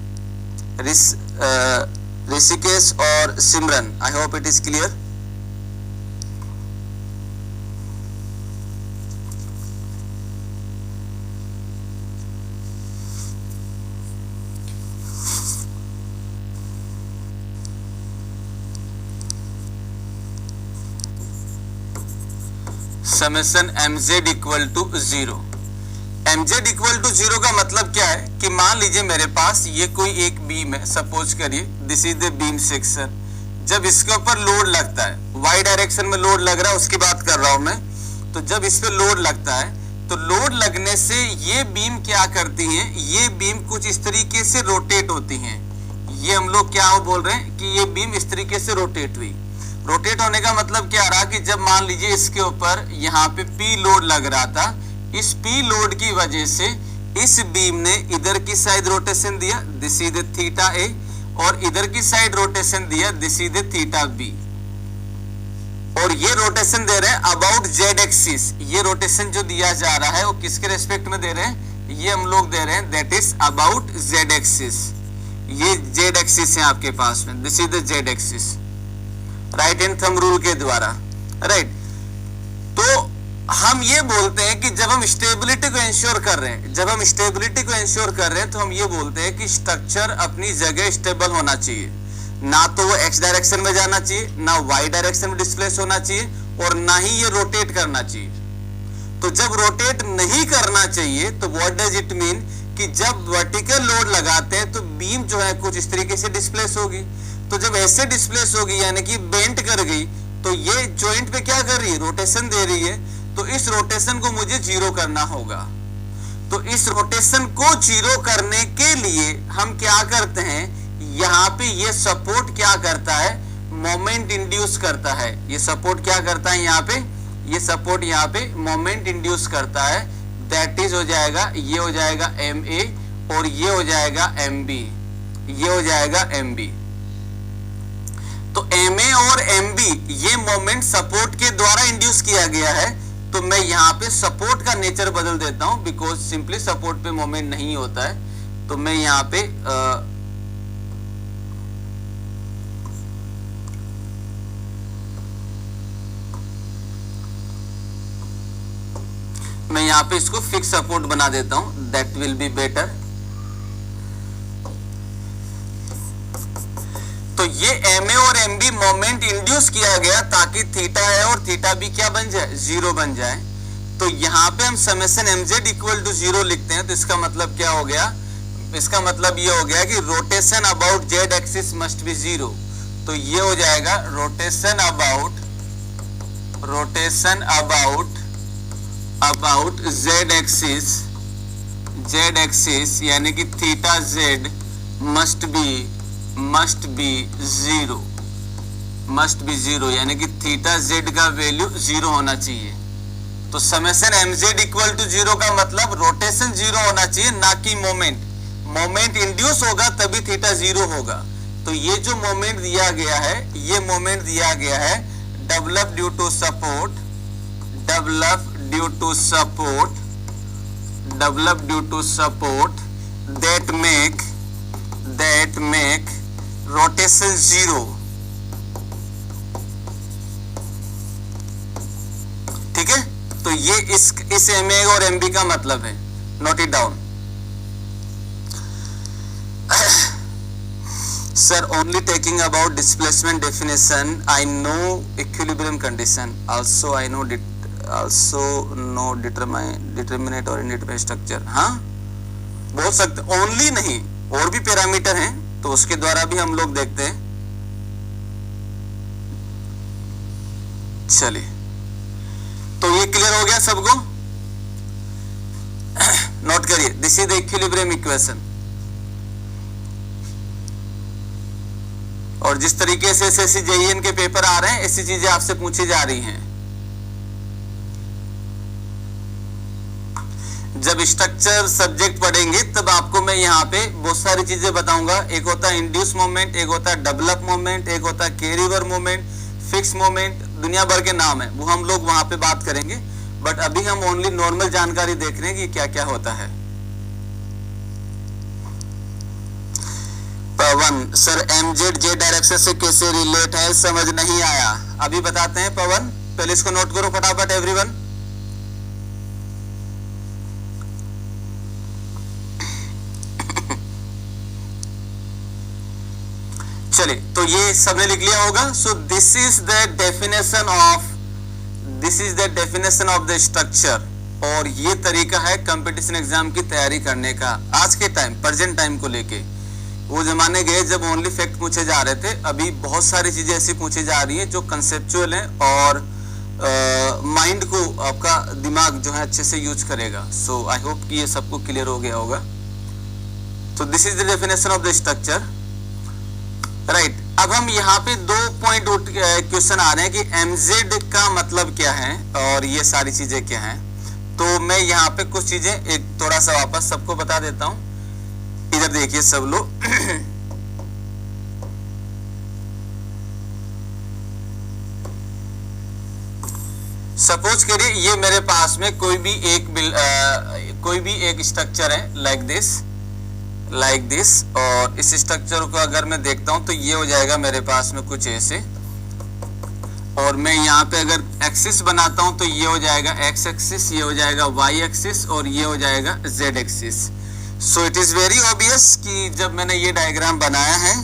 ऋषिकेश और Simran, I hope it is clear. Summation mz equal to 0। mz equal to 0 का मतलब क्या है कि मान लीजिए मेरे पास ये कोई एक बीम है, सपोज करिए this is the beam section. जब इसके ऊपर लोड लगता है, y डायरेक्शन में लोड लग रहा है उसकी बात कर रहा हूं मैं, तो जब इस पे लोड लगता है तो लोड लगने से ये बीम क्या करती है, ये बीम कुछ इस तरीके से रोटेट होती है। ये हम लोग क्या बोल रहे हैं कि ये बीम इस तरीके से रोटेट हुई। रोटेट होने का मतलब क्या रहा कि जब मान लीजिए इसके ऊपर यहाँ पे P लोड लग रहा था, इस P लोड की वजह से इस बीम ने इधर की साइड रोटेशन दिया, दिस इज थीटा A, और इधर की साइड रोटेशन दिया, दिस इज थीटा B। और ये रोटेशन दे रहे हैं अबाउट जेड एक्सिस। ये रोटेशन जो दिया जा रहा है वो किसके रेस्पेक्ट में दे रहे हैं, ये हम लोग दे रहे हैं that is about Z axis. ये जेड एक्सिस है आपके पास में, this is the Z axis, right hand thumb rule के द्वारा, राइट। तो हम ये बोलते हैं कि जब हम स्टेबिलिटी को इंश्योर कर रहे हैं, जब हम स्टेबिलिटी को इंश्योर कर रहे हैं तो हम ये बोलते हैं कि स्ट्रक्चर अपनी जगह स्टेबल होना चाहिए, ना तो वो x डायरेक्शन में जाना चाहिए, ना y डायरेक्शन में डिस्प्लेस होना चाहिए, और ना ही ये रोटेट करना चाहिए। तो जब रोटेट नहीं करना चाहिए तो व्हाट डज इट मीन कि जब वर्टिकल लोड लगाते हैं तो बीम जो है कुछ इस तरीके से डिस्प्लेस होगी। तो जब ऐसे डिस्प्लेस होगी यानी कि बेंट कर गई, तो ये जॉइंट पे क्या कर रही है, रोटेशन दे रही है। तो इस रोटेशन को मुझे जीरो करना होगा। तो इस रोटेशन को जीरो करने के लिए हम क्या करते हैं, यहाँ पे ये सपोर्ट क्या करता है, मोमेंट इंड्यूस करता है। ये सपोर्ट क्या करता है यहाँ पे, ये सपोर्ट यहाँ पे मोमेंट इंड्यूस करता है। दैट इज हो जाएगा, ये हो जाएगा MA और ये हो जाएगा MB, ये हो जाएगा MB। तो MA और MB ये मोमेंट सपोर्ट के द्वारा इंड्यूस किया गया है। तो मैं यहाँ पे सपोर्ट का नेचर बदल देता हूं, बिकॉज सिंपली सपोर्ट पे मोमेंट नहीं होता है। तो मैं यहाँ पे इसको फिक्स सपोर्ट बना देता हूं, दैट विल बी बेटर। तो ये MA और MB मोमेंट इंड्यूस किया गया ताकि थीटा है और थीटा भी क्या बन जाए, जीरो बन जाए। तो यहाँ पे हम समेशन mz इक्वल टू 0 लिखते हैं। तो इसका मतलब क्या हो गया, इसका मतलब ये हो गया कि rotation about Z axis must be 0। तो ये हो जाएगा रोटेशन अबाउट जेड एक्सिस यानी कि theta z must be zero, यानी कि थीटा z का वैल्यू 0 होना चाहिए। तो समेशन mz इक्वल टू 0 का मतलब रोटेशन 0 होना चाहिए, ना कि मोमेंट इंड्यूस होगा तभी थीटा 0 होगा। तो ये जो मोमेंट दिया गया है, ये मोमेंट दिया गया है develop due to support develop due to support that make rotation zero। ठीक है, तो ये इस MA और MB का मतलब है, note it down. Sir, only taking about displacement definition, I know equilibrium condition, also I know determinate और indeterminate structure। हाँ, बोल सकते, ओनली नहीं, और भी पैरामीटर हैं तो उसके द्वारा भी हम लोग देखते हैं। चलिए, तो ये क्लियर हो गया सबको? नोट करिए, this is the equilibrium equation. और जिस तरीके से एसएससी जेईएन के पेपर आ रहे हैं, ऐसी चीजें आपसे पूछी जा रही हैं। जब स्ट्रक्चर सब्जेक्ट पढ़ेंगे तब आपको मैं यहाँ पे बहुत सारी चीजें बताऊंगा। एक होता है इंड्यूस मोमेंट, एक होता है डेवलप मोमेंट, एक होता है कैरीओवर मोमेंट, फिक्स मोमेंट, दुनिया भर के नाम है, वो हम लोग वहां पे बात करेंगे। बट अभी हम ओनली नॉर्मल जानकारी देख रहे हैं कि क्या क्या होता है। पवन सर, एमजेड जे डायरेक्शन से कैसे रिलेट है, समझ नहीं आया, अभी बताते हैं। पवन, पहले इसको नोट करो फटाफट एवरीवन। चलिए, तो ये सबने लिख लिया होगा। So this is the definition of the structure. और ये तरीका है कंपटीशन एग्जाम की तैयारी करने का। आज के टाइम, प्रेजेंट टाइम को लेके, वो जमाने गए जब ओनली फैक्ट पूछे जा रहे थे। अभी बहुत सारी चीजें ऐसी पूछी जा रही हैं जो कंसेप्चुअल हैं और माइंड को, आपका दिमाग जो है अच्छे से यूज करेगा। सो आई होप कि ये सबको क्लियर हो गया होगा। तो this is the definition of the structure, right. अब हम यहाँ पे 2 पॉइंट क्वेश्चन आ रहे हैं कि एमजेड का मतलब क्या है और ये सारी चीजें क्या हैं। तो मैं यहाँ पे कुछ चीजें एक थोड़ा सा वापस सबको बता देता हूँ। इधर देखिए सब लोग, सपोज करिए ये मेरे पास में कोई भी एक स्ट्रक्चर है लाइक दिस, और इस स्ट्रक्चर को अगर मैं देखता हूं तो ये हो जाएगा मेरे पास में कुछ ऐसे। और मैं यहाँ पे अगर एक्सिस बनाता हूं तो ये हो जाएगा एक्स एक्सिस, ये हो जाएगा वाई एक्सिस और ये हो जाएगा Z axis. So it is very obvious कि जब मैंने ये डायग्राम बनाया है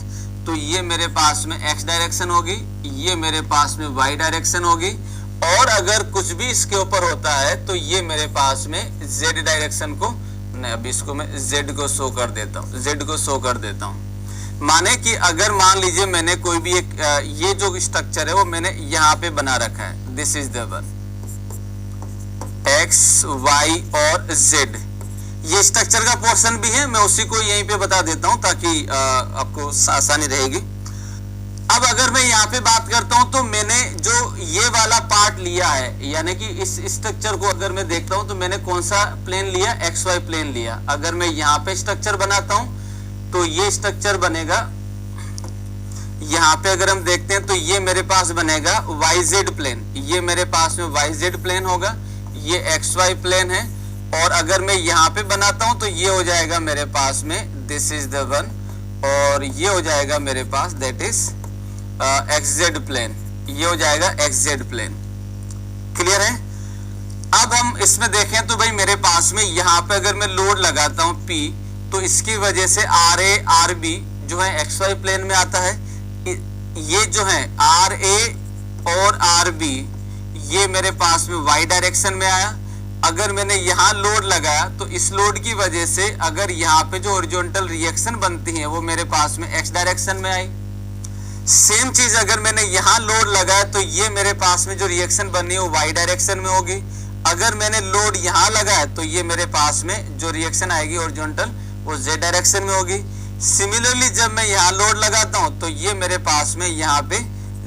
तो ये मेरे पास में एक्स डायरेक्शन होगी, ये मेरे पास में वाई डायरेक्शन होगी, और अगर कुछ भी इसके ऊपर होता है तो ये मेरे पास में जेड डायरेक्शन को, नहीं अभी इसको मैं जेड को शो कर देता हूँ, माने कि अगर मान लीजिए मैंने कोई भी एक ये जो स्ट्रक्चर है वो मैंने यहाँ पे बना रखा है, this is the one, X Y और जेड, ये स्ट्रक्चर का पोर्शन भी है। मैं उसी को यहीं पे बता देता हूं ताकि आपको आसानी रहेगी। अब अगर मैं यहाँ पे बात करता हूं तो मैंने जो ये वाला पार्ट लिया है, यानी कि इस स्ट्रक्चर को अगर मैं देखता हूं तो मैंने कौन सा प्लेन लिया, एक्स वाई प्लेन लिया। अगर मैं यहाँ पे स्ट्रक्चर बनाता हूं तो ये स्ट्रक्चर बनेगा, यहाँ पे अगर हम देखते हैं तो ये मेरे पास बनेगा वाई जेड प्लेन, ये मेरे पास में वाई जेड प्लेन होगा, ये एक्स वाई प्लेन है। और अगर मैं यहाँ पे बनाता हूं तो ये हो जाएगा मेरे पास में दिस इज द वन, और ये हो जाएगा मेरे पास that is X Z plane, ये हो जाएगा एक्स जेड प्लेन। क्लियर है? अब हम इसमें देखें तो भाई मेरे पास में यहाँ पे अगर मैं लोड लगाता हूं P, तो इसकी वजह से आर ए आर बी जो है एक्स वाई प्लेन में आता है, ये जो है आर ए और आर बी ये मेरे पास में वाई डायरेक्शन में आया। अगर मैंने यहाँ लोड लगाया तो इस लोड की वजह से अगर यहाँ पे जो हॉरिजॉन्टल रिएक्शन बनती है वो मेरे पास में एक्स डायरेक्शन में आई। सेम चीज अगर मैंने यहाँ लोड लगाया तो ये मेरे पास में जो रिएक्शन बनी है वो वाई डायरेक्शन में होगी। अगर मैंने लोड यहाँ लगाया तो ये मेरे पास में जो रिएक्शन आएगी हॉरिजॉन्टल वो जेड डायरेक्शन में होगी। सिमिलरली जब मैं यहाँ लोड लगाता हूँ तो ये मेरे पास में यहाँ पे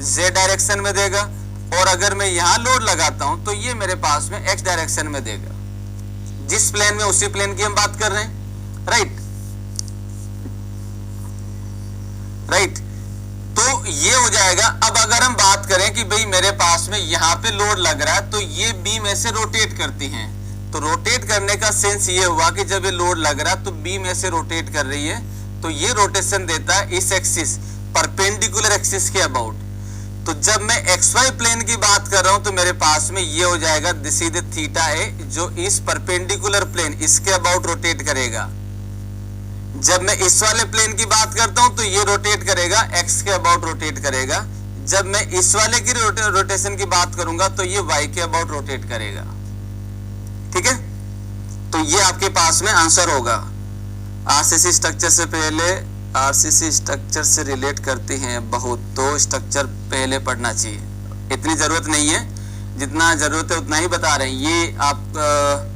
जेड डायरेक्शन में देगा, और अगर मैं यहाँ लोड लगाता हूं तो ये मेरे पास में एक्स डायरेक्शन में देगा। जिस प्लेन में उसी प्लेन की हम बात कर रहे हैं, राइट। तो ये हो जाएगा। अब अगर हम बात करें कि भाई मेरे पास में यहाँ पे लोड लग रहा है तो ये बीम ऐसे रोटेट करती हैं, तो रोटेट करने का सेंस ये हुआ कि जब ये लोड लग रहा है तो बीम ऐसे रोटेट कर रही है, तो ये रोटेशन देता है इस एक्सिस परपेंडिकुलर एक्सिस के अबाउट। तो जब मैं XY प्लेन की बात कर रहा हूं तो मेरे पास में ये हो जाएगा दिस इज द थीटा है जो इस परपेंडिकुलर प्लेन इसके अबाउट रोटेट करेगा। जब मैं इस वाले प्लेन की बात करता हूं तो ये रोटेट करेगा x के अबाउट रोटेट करेगा। जब मैं इस वाले की रोटेशन की बात करूंगा तो ये y के अबाउट रोटेट करेगा। ठीक है, तो ये आपके पास में आंसर होगा। आरसीसी स्ट्रक्चर से पहले आरसीसी स्ट्रक्चर से रिलेट करती हैं बहुत, तो स्ट्रक्चर पहले पढ़ना चाहिए। इतनी जरूरत नहीं है, जितना जरूरत है उतना ही बता रहे हैं। ये आप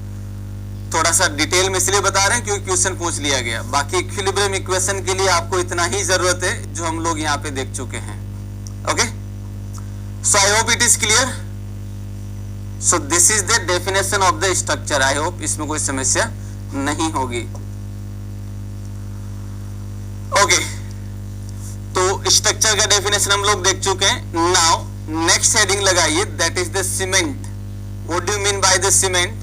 थोड़ा सा डिटेल में इसलिए बता रहे हैं क्योंकि क्वेश्चन पूछ लिया गया। बाकी इक्विलिब्रियम इक्वेशन के लिए आपको इतना ही जरूरत है जो हम लोग यहाँ पे देख चुके हैं। Okay, so I hope it is clear. So this is the definition of the structure. I hope इसमें कोई समस्या नहीं होगी। ओके, तो स्ट्रक्चर का डेफिनेशन हम लोग देख चुके हैं। नाउ नेक्स्ट हेडिंग लगाइए, that is the cement. What do you mean by the cement?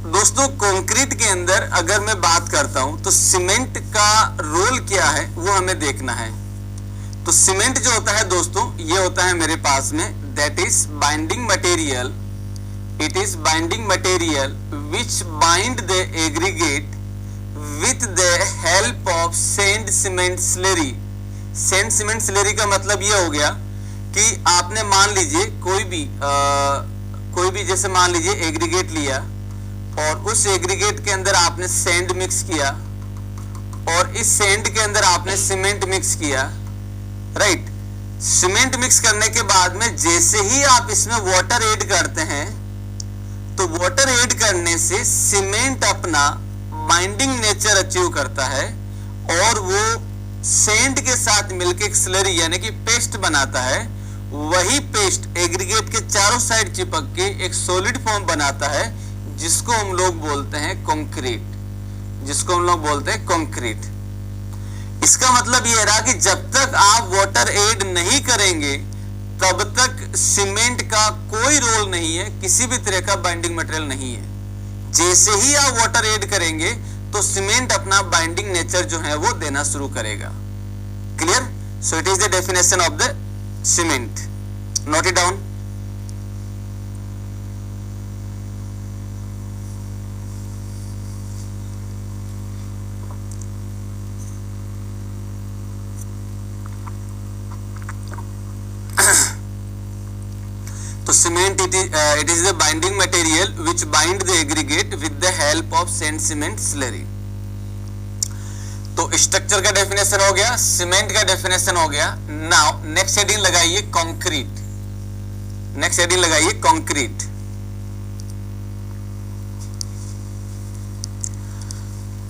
दोस्तों कंक्रीट के अंदर अगर मैं बात करता हूं तो सीमेंट का रोल क्या है वो हमें देखना है। तो सीमेंट जो होता है दोस्तों, ये होता है मेरे पास में that is binding material. It is binding material which bind the aggregate with the help of sand cement slurry. Sand cement slurry का मतलब ये हो गया कि आपने मान लीजिए कोई भी जैसे मान लीजिए एग्रीगेट लिया और उस एग्रीगेट के अंदर आपने सैंड मिक्स किया और इस सैंड के अंदर आपने सीमेंट मिक्स किया, राइट। सीमेंट मिक्स करने के बाद में जैसे ही आप इसमें वाटर ऐड करते हैं तो वाटर ऐड करने से सीमेंट अपना बाइंडिंग नेचर अचीव करता है और वो सैंड के साथ मिलकर एक स्लरी यानी कि पेस्ट बनाता है। वही पेस्ट एग्रीगेट के चारों साइड चिपक के एक सॉलिड फॉर्म बनाता है जिसको हम लोग बोलते हैं कंक्रीट। इसका मतलब ये रहा कि जब तक आप वाटर ऐड नहीं करेंगे तब तक सीमेंट का कोई रोल नहीं है, किसी भी तरह का बाइंडिंग मटेरियल नहीं है। जैसे ही आप वाटर ऐड करेंगे तो सीमेंट अपना बाइंडिंग नेचर जो है वो देना शुरू करेगा। Clear? So it is the definition of the cement. Note it down. तो cement it is the binding material which bind the aggregate with the help of sand cement slurry. तो structure का definition हो गया, cement का definition हो गया। Now next heading लगाइए concrete. Next heading लगाइए कंक्रीट।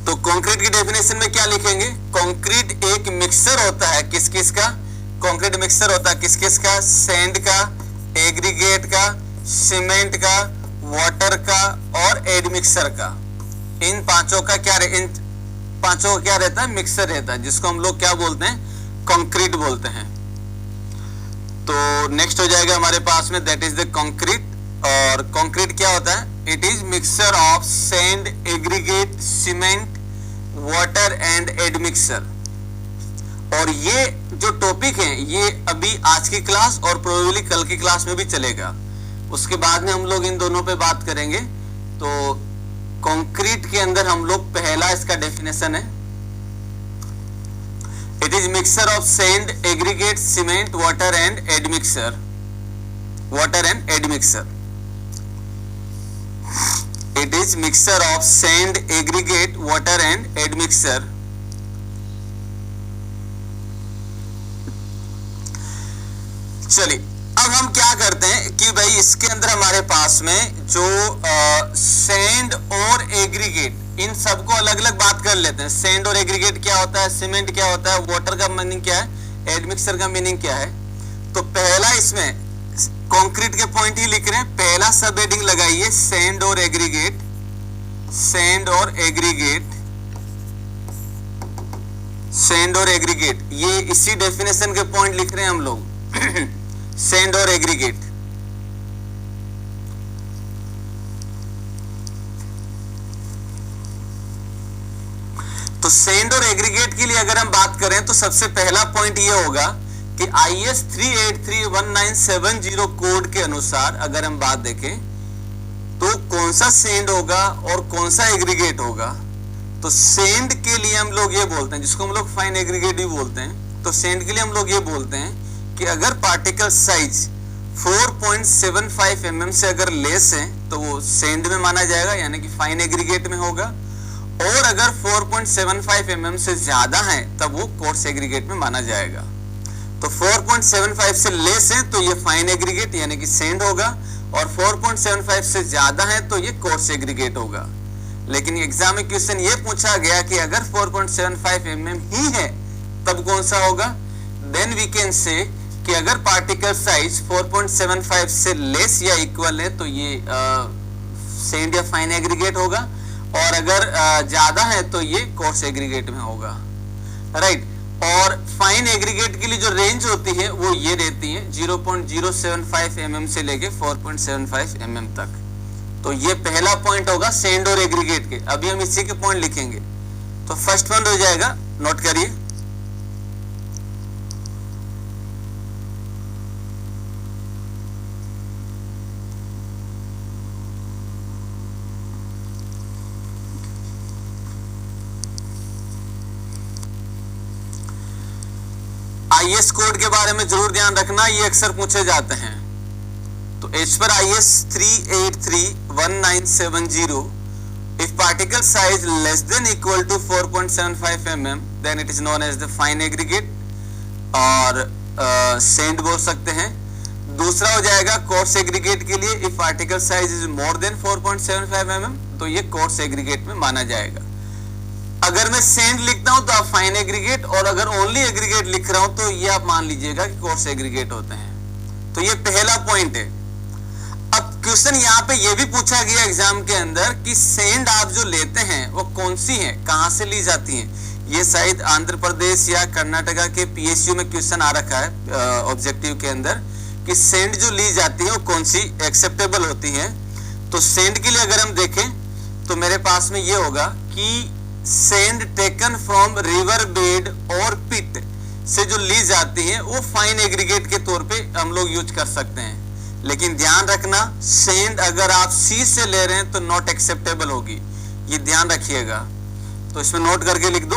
तो कंक्रीट की डेफिनेशन में क्या लिखेंगे? कंक्रीट एक मिक्सर होता है। किस किस का? कंक्रीट मिक्सर होता है किस किस का? सैंड का, एग्रीगेट का, सीमेंट का, वाटर का और एडमिक्सर का। इन पांचों का क्या रहता है? मिक्सर रहता है, जिसको हम लोग क्या बोलते हैं? कंक्रीट बोलते हैं। तो नेक्स्ट हो जाएगा हमारे पास में दैट इज द कंक्रीट। और कंक्रीट क्या होता है? It is mixer of sand, aggregate, cement, water and admixture. और ये जो टॉपिक है ये अभी आज की क्लास और प्रोबेबली कल की क्लास में भी चलेगा। उसके बाद में हम लोग इन दोनों पे बात करेंगे। तो कंक्रीट के अंदर हम लोग पहला इसका डेफिनेशन है, it is mixer of sand, aggregate, cement, water and admixture. It is mixer of sand, aggregate, water and admixture. चलिए अब हम क्या करते हैं कि भाई इसके अंदर हमारे पास में जो सैंड और एग्रीगेट, इन सबको अलग अलग बात कर लेते हैं। सैंड और एग्रीगेट क्या होता है, सीमेंट क्या होता है, वाटर का मीनिंग क्या है, एडमिक्सर का मीनिंग क्या है। तो पहला इसमें कंक्रीट के पॉइंट ही लिख रहे हैं। पहला सब हेडिंग लगाइए सैंड और एग्रीगेट। सैंड और एग्रीगेट, सैंड और एग्रीगेट, ये इसी डेफिनेशन के पॉइंट लिख रहे हैं हम लोग सैंड और एग्रीगेट। तो सैंड और एग्रीगेट के लिए अगर हम बात करें तो सबसे पहला पॉइंट ये होगा कि IS 3831970 कोड के अनुसार अगर हम बात देखें तो कौन सा सैंड होगा और कौन सा एग्रीगेट होगा। तो सैंड के लिए हम लोग ये बोलते हैं, जिसको हम लोग फाइन एग्रीगेट भी बोलते हैं, तो सैंड के लिए हम लोग ये बोलते हैं कि अगर पार्टिकल साइज 4.75 mm से अगर लेस है तो वो सैंड में माना जाएगा, यानी कि फाइन एग्रीगेट में होगा, और अगर 4.75 mm से ज्यादा है तब वो कोर्स एग्रीगेट में माना जाएगा। तो 4.75 से लेस है तो ये फाइन एग्रीगेट यानी कि सैंड होगा, और 4.75 से ज्यादा है तो ये कोर्स एग्रीगेट होगा। लेकिन एग्जाम में क्वेश्चन ये पूछा गया कि अगर 4.75 mm ही है तब कौन सा होगा। देन वी कैन से कि अगर पार्टिकल साइज 4.75 से लेस या इक्वल है तो ये सैंड या फाइन एग्रीगेट होगा, और अगर ज्यादा है तो ये कोर्स एग्रीगेट में होगा, राइट। और फाइन एग्रीगेट के लिए जो रेंज होती है वो ये रहती है 0.075 mm से लेके 4.75 mm तक। तो ये पहला पॉइंट होगा सैंड और एग्रीगेट के। अभी हम इसी के पॉइंट लिखेंगे। तो फर्स्ट पॉइंट हो जाएगा, नोट करिए, IS कोड के बारे में जरूर ध्यान रखना, ये अक्सर पूछे जाते हैं। तो as per IS 3831970 if particle size less than equal to 4.75 mm then it is known as the fine aggregate और सैंड बोल सकते हैं। दूसरा हो जाएगा कोर्स एग्रीगेट के लिए if particle size is more than 4.75 mm तो ये कोर्स एग्रीगेट में माना जाएगा। अगर मैं सैंड लिखता हूं तो आप फाइन एग्रीगेट, और अगर ओनली एग्रीगेट लिख रहा हूं तो ये आप मान लीजिएगा कि कोर्स एग्रीगेट होते हैं। तो ये पहला पॉइंट है। अब क्वेश्चन यहाँ पे ये भी पूछा गया एग्जाम के अंदर कि सैंड आप जो लेते हैं वो कौन सी है, कहां से ली जाती है। ये शायद आंध्र प्रदेश या कर्नाटका के PSU में क्वेश्चन आ रखा है ऑब्जेक्टिव के अंदर कि सैंड जो ली जाती है वो कौन सी एक्सेप्टेबल होती है। तो सैंड के लिए अगर हम देखें तो मेरे पास में ये होगा कि sand taken from river bed और पिट से जो ली जाती है वो फाइन एग्रीगेट के तौर पे हम लोग यूज कर सकते हैं। लेकिन ध्यान रखना, सैंड अगर आप सी से ले रहे हैं तो नॉट एक्सेप्टेबल होगी, ये ध्यान रखिएगा। तो इसमें नोट करके लिख दो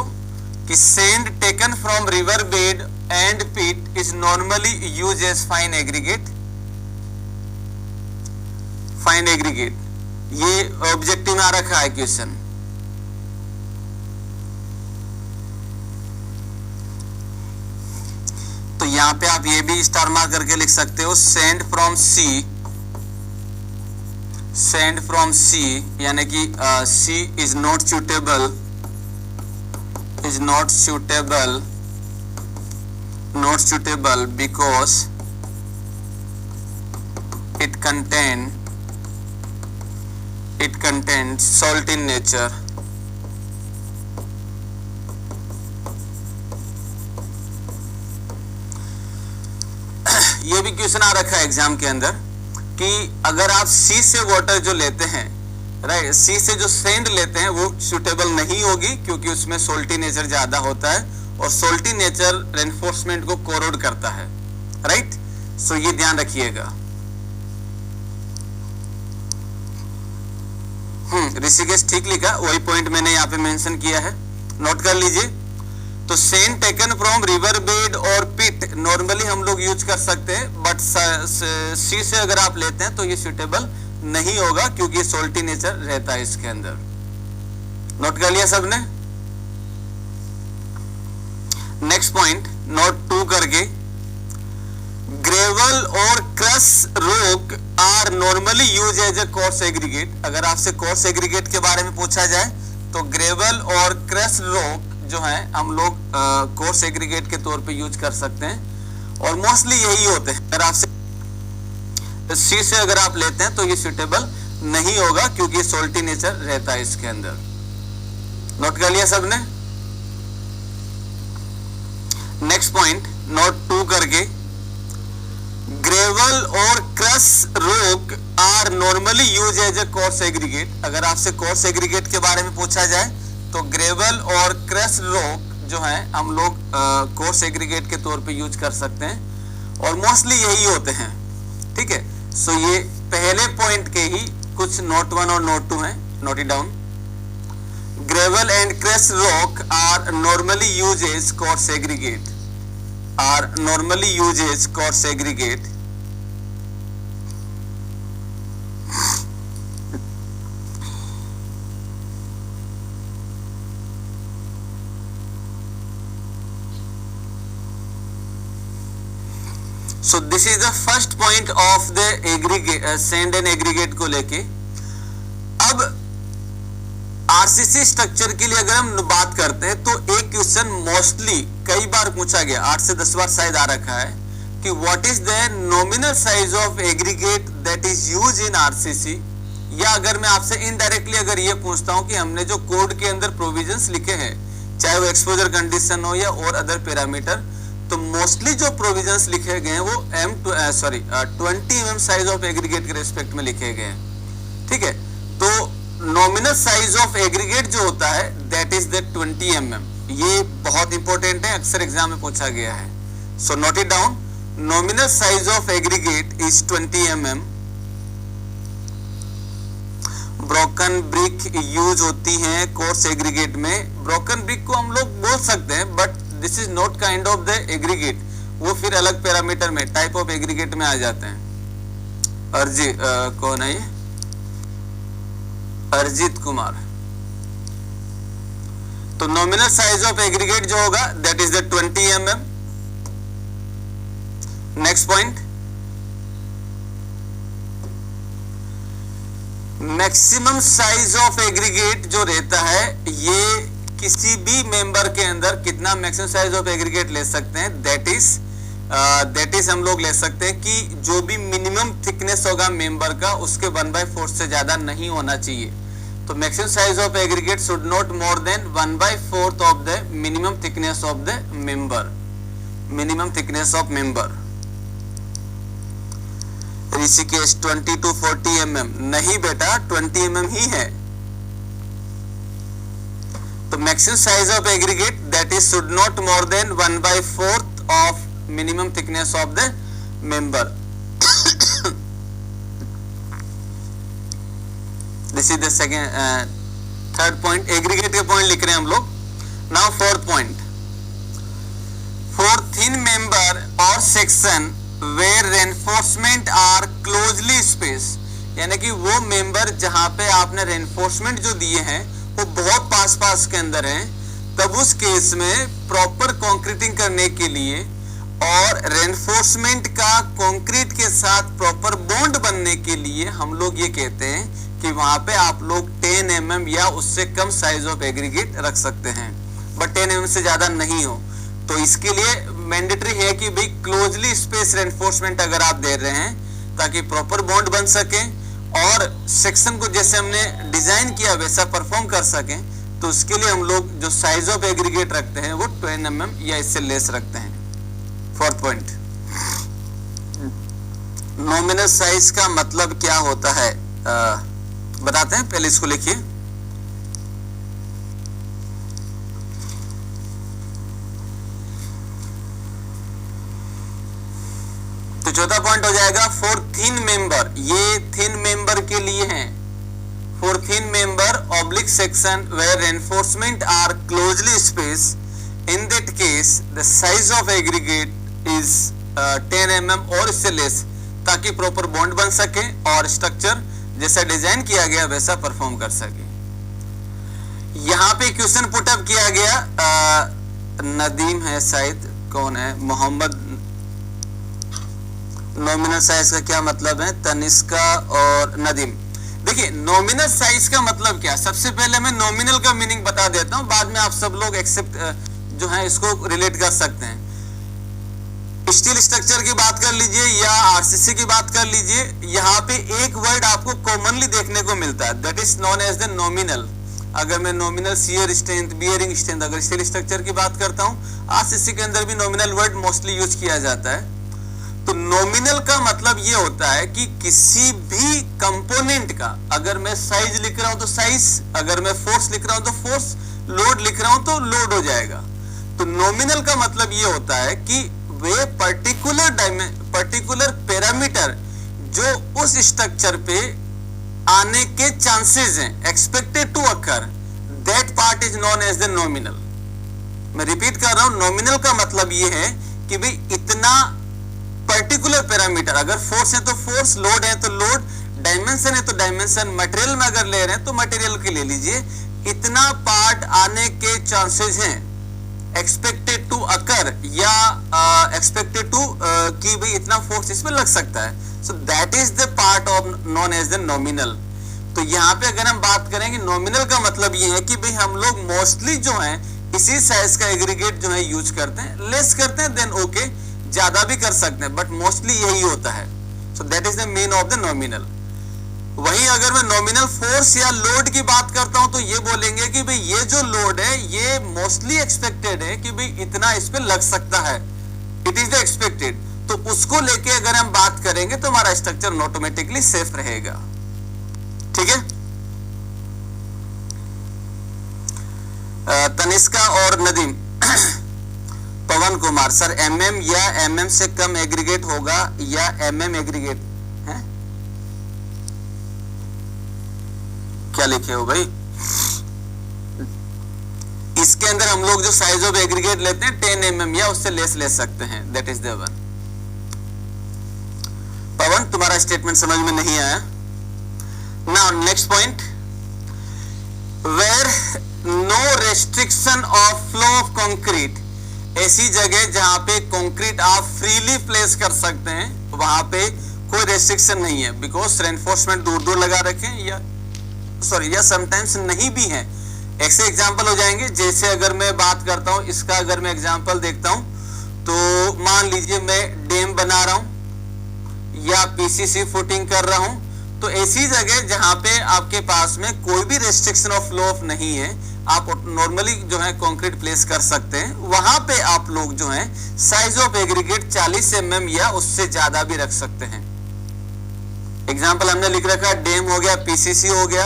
कि sand taken from river bed and pit is normally use as fine aggregate, fine aggregate. ये ऑब्जेक्टिव में आ रखा है क्वेश्चन। तो यहां पे आप ये भी स्टार मार्क करके लिख सकते हो, sand from sea, sand from sea यानी कि sea is not suitable, is not suitable, not suitable because it contain salt in nature. ये भी क्वेश्चन आ रखा है एग्जाम के अंदर कि अगर आप सी से वाटर जो लेते हैं, राइट, सी से जो सैंड लेते हैं वो सुटेबल नहीं होगी क्योंकि उसमें सोल्टी नेचर ज्यादा होता है, और सोल्टी नेचर रेनफोर्समेंट को कोरोड करता है, राइट। सो ये ध्यान रखिएगा। ऋषिकेश ठीक लिखा, वही पॉइंट मैंने यहाँ पे मेंशन किया है, नोट कर लीजिए। तो sand taken from river bed और पिट नॉर्मली हम लोग यूज कर सकते हैं, बट सी से अगर आप लेते हैं तो ये सुटेबल नहीं होगा क्योंकि सोल्टी नेचर रहता है इसके अंदर। नोट कर लिया सबने। नेक्स्ट पॉइंट नोट 2 करके, ग्रेवल और crush rock are normally use as a coarse aggregate. अगर आपसे कोर्स एग्रीगेट के बारे में पूछा जाए तो ग्रेवल और क्रश रॉक जो है हम लोग कोर्स एग्रीगेट के तौर पे यूज कर सकते हैं, और मोस्टली यही होते हैं। अगर आपसे सी से अगर आप लेते हैं तो ये सुटेबल नहीं होगा क्योंकि सोल्टी नेचर रहता है इसके अंदर। नोट कर लिया सबने? नेक्स्ट पॉइंट नोट 2 करके, ग्रेवल और crush rock are normally use as a coarse aggregate. अगर आपसे कोर्स एग्रीगेट के बारे में पूछा जाए तो ग्रेवल और क्रश रॉक जो है हम लोग कोर्स एग्रीगेट के तौर पे यूज कर सकते हैं और मोस्टली यही होते हैं। ठीक है, सो ये पहले पॉइंट के ही कुछ नोट 1 और नोट 2 हैं, note it down. Gravel and crush rock are normally use as coarse aggregate, are normally used as coarse aggregate. So this is the first point of the aggregate, sand and aggregate को लेके। अब RCC structure के लिए अगर हम बात करते हैं तो एक क्वेश्चन मोस्टली कई बार पूछा गया, 8 से 10 बार शायद आ रखा है कि what is the nominal size of aggregate that is use in RCC. या अगर मैं आपसे इनडायरेक्टली अगर ये पूछता हूं कि हमने जो कोड के अंदर प्रोविजंस लिखे हैं, चाहे वो एक्सपोजर कंडीशन हो या और अदर पैरामीटर, तो मोस्टली जो प्रोविजंस लिखे गए हैं वो 20 mm साइज ऑफ एग्रीगेट के रेस्पेक्ट में लिखे गए हैं। ठीक है, तो नॉमिनल साइज ऑफ एग्रीगेट जो होता है दैट इज द 20 mm। ये बहुत इंपॉर्टेंट है, अक्सर एग्जाम में पूछा गया है। So note it down, nominal size of aggregate is 20 mm। Broken brick use होती है कोर्स एग्रीगेट में। ब्रोकन ब्रिक को हम लोग बोल सकते हैं but this is not kind of the aggregate, वो फिर अलग पैरामीटर में टाइप ऑफ एग्रीगेट में आ जाते हैं। कौन है ये? अरजीत कुमार। तो नॉमिनल साइज ऑफ एग्रीगेट जो होगा that is the 20 mm। Next point, maximum size of aggregate जो रहता है, ये किसी भी मेंबर के अंदर कितना मैक्सिमम साइज ऑफ एग्रीगेट ले सकते हैं, दैट इज हम लोग ले सकते हैं कि जो भी मिनिमम थिकनेस होगा मेंबर का उसके 1/4 से ज्यादा नहीं होना चाहिए। तो maximum size of aggregate should not more than 1/4 of the minimum thickness of the member, minimum thickness of member. Rishikesh 20 to 40 mm, नहीं बेटा 20 mm ही है। तो maximum size of aggregate that is should not more than 1/4 of minimum thickness of the member. This is the second third point, aggregate के point लिख रहे हैं हम लोग। Now fourth point, for thin member और section where reinforcement are closely space, यानी कि वो मेंबर जहां पे आपने रेनफोर्समेंट जो दिए हैं वो बहुत पास पास के अंदर हैं, तब उस केस में प्रॉपर कंक्रीटिंग करने के लिए और रेनफोर्समेंट का कंक्रीट के साथ प्रॉपर बॉन्ड बनने के लिए हम लोग ये कहते हैं कि वहां पे आप लोग 10 mm या उससे कम साइज ऑफ एग्रीगेट रख सकते हैं, बट 10 mm से ज्यादा नहीं हो। तो इसके लिए मैंडेटरी है कि भाई क्लोजली स्पेस रेनफोर्समेंट अगर आप दे रहे हैं ताकि प्रॉपर बॉन्ड बन सके और सेक्शन को जैसे हमने डिजाइन किया वैसा परफॉर्म कर सकें, तो उसके लिए हम लोग जो साइज ऑफ एग्रीगेट रखते हैं वो 10 mm या इससे लेस रखते हैं। फोर्थ पॉइंट, नॉमिनल साइज का मतलब क्या होता है बताते हैं, पहले इसको लिखिए। तो चौथा पॉइंट हो जाएगा फॉर थिन मेंबर, ये थिन मेंबर के लिए है। For thin member oblique section where reinforcement are closely space, in that case the size of aggregate is 10 mm और इससे लेस, ताकि प्रॉपर बॉन्ड बन सके और स्ट्रक्चर जैसा डिजाइन किया गया वैसा परफॉर्म कर सके। यहां पे क्वेश्चन पुटअप किया गया, नदीम है शायद, कौन है, मोहम्मद, नॉमिनल साइज का क्या मतलब है, तनिष्का और नदीम। देखिए नॉमिनल साइज का मतलब क्या, सबसे पहले मैं नॉमिनल का मीनिंग बता देता हूं, बाद में आप सब लोग एक्सेप्ट जो है इसको रिलेट कर सकते हैं। स्टील स्ट्रक्चर की बात कर लीजिए या आरसीसी की बात कर लीजिए, यहाँ पे एक वर्ड आपको कॉमनली देखने को मिलता है, that is known as the nominal. अगर मैं nominal shear strength, bearing strength, अगर स्टील स्ट्रक्चर की बात करता हूँ, आरसीसी के अंदर भी नॉमिनल वर्ड मोस्टली यूज किया जाता है। तो नॉमिनल का मतलब ये होता है कि किसी भी कंपोनेंट का अगर मैं साइज लिख रहा हूं तो साइज, अगर मैं फोर्स लिख रहा हूं तो फोर्स, लोड लिख रहा हूं तो लोड हो जाएगा। तो नॉमिनल का मतलब ये होता है कि वे पर्टिकुलर पैरामीटर जो उस स्ट्रक्चर पे आने के चांसेस हैं, expected to occur, that part is known as the nominal. मैं रिपीट कर रहा हूं, नॉमिनल का मतलब ये है कि भाई इतना पर्टिकुलर पैरामीटर, अगर फोर्स है तो फोर्स, लोड है तो लोड, डायमेंशन है तो डायमेंशन, मटेरियल में अगर ले रहे हैं तो मटेरियल के ले लीजिए, इतना पार्ट आने के चांसेस हैं, एक्सपेक्टेड टू अकर या एक्सपेक्टेड टू कि भाई इतना फोर्स इसमें लग सकता है। So that is the part of known as the nominal. तो यहाँ पे अगर हम बात करेंगे नॉमिनल का मतलब ये है कि भाई हम लोग मोस्टली जो है इसी साइज का एग्रीगेट जो है यूज करते हैं, लेस करते हैं देन ओके, ज्यादा भी कर सकते हैं, बट मोस्टली यही होता है। So that is the mean of the nominal. वहीं अगर मैं नॉमिनल फोर्स या लोड की बात करता हूं तो ये बोलेंगे कि भाई ये जो लोड है ये मोस्टली एक्सपेक्टेड है कि भाई इतना इस पे लग सकता है, इट इज द एक्सपेक्टेड। तो उसको लेके अगर हम बात करेंगे तो हमारा स्ट्रक्चर ऑटोमेटिकली सेफ रहेगा। ठीक है, तनिष्का और नदीम पवन कुमार, सर एमएम या एमएम से कम एग्रीगेट होगा या एमएम एग्रीगेट है, क्या लिखे हो भाई? इसके अंदर हम लोग जो साइज ऑफ एग्रीगेट लेते हैं 10 mm या उससे लेस ले सकते हैं, that is the one. Pawan तुम्हारा स्टेटमेंट समझ में नहीं आया। Now next point, where no restriction of flow of concrete, ऐसी जगह जहां पे कंक्रीट आप फ्रीली प्लेस कर सकते हैं, वहां पे कोई रेस्ट्रिक्शन नहीं है, बिकॉज रेनफोर्समेंट दूर दूर लगा रखे हैं या समटाइम्स नहीं भी है। ऐसे एग्जांपल हो जाएंगे, जैसे अगर मैं बात करता हूं इसका, अगर मैं एग्जांपल देखता हूं तो मान लीजिए मैं डैम बना रहा हूं या पीसीसी फुटिंग कर रहा हूं, तो ऐसी जगह जहां पे आपके पास में कोई भी रेस्ट्रिक्शन ऑफ फ्लो ऑफ नहीं है, आप नॉर्मली जो है कंक्रीट प्लेस कर सकते हैं, वहां पे आप लोग जो है साइज ऑफ एग्रीगेट 40 mm या उससे ज्यादा भी रख सकते हैं। एग्जांपल हमने लिख रखा, डैम हो गया, पीसीसी हो गया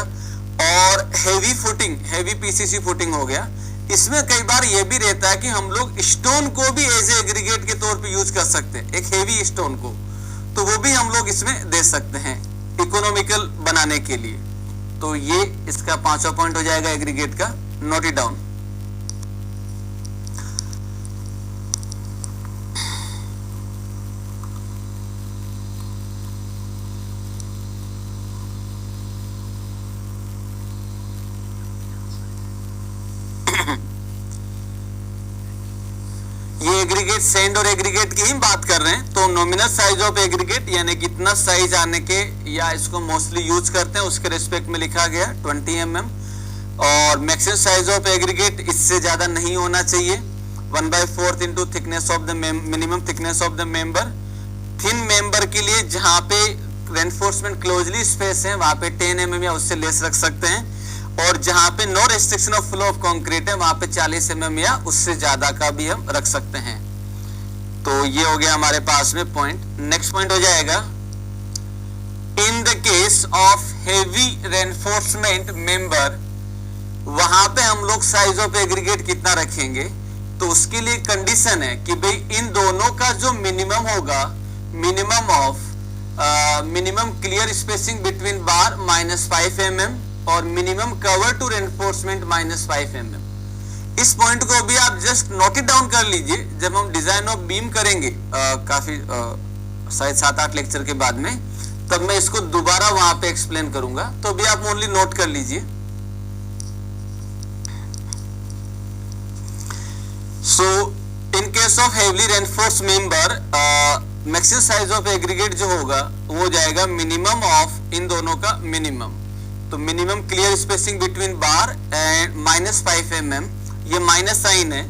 और heavy footing, heavy PCC footing हो गया। इसमें कई बार यह भी रहता है कि हम लोग स्टोन को भी एज ए एग्रीगेट के तौर पे यूज कर सकते हैं, एक हेवी स्टोन को, तो वो भी हम लोग इसमें दे सकते हैं इकोनॉमिकल बनाने के लिए। तो ये इसका 5वां पॉइंट हो जाएगा एग्रीगेट का, नोट इट डाउन। ये एग्रीगेट सैंड और एग्रीगेट की ही बात कर रहे हैं। तो नॉमिनल साइज ऑफ एग्रीगेट यानी कितना साइज आने के, या इसको मोस्टली यूज करते हैं उसके रिस्पेक्ट में लिखा गया 20 mm, और मैक्सिमम साइज ऑफ एग्रीगेट इससे ज्यादा नहीं होना चाहिए, 1/4 into thickness of the minimum thickness of the member. Thin member के लिए जहां पे रेनफोर्समेंट क्लोजली स्पेस है वहां पे 10 mm या उससे लेस रख सकते हैं, और जहां पे no restriction of flow of concrete है वहां पे 40 mm या उससे ज्यादा का भी हम रख सकते हैं। तो ये हो गया हमारे पास में पॉइंट। नेक्स्ट पॉइंट हो जाएगा, in the case of heavy reinforcement member, वहां पे हम लोग साइज ऑफ एग्रीगेट कितना रखेंगे, तो उसके लिए कंडीशन है कि भाई इन दोनों का जो मिनिमम होगा, minimum clear spacing between bar -5 mm और minimum cover to reinforcement -5 mm। इस पॉइंट को भी आप जस्ट नोट इट डाउन कर लीजिए, जब हम डिजाइन ऑफ बीम करेंगे काफी शायद 7-8 लेक्चर के बाद में, तब मैं इसको दोबारा वहां पे एक्सप्लेन करूंगा, तो भी आप ओनली नोट कर लीजिए। So in case of heavily reinforce member, maximum size of aggregate जो होगा वो जाएगा मिनिमम ऑफ इन दोनों का मिनिमम। तो minimum clear spacing between bar and -5 mm, ये माइनस साइन है,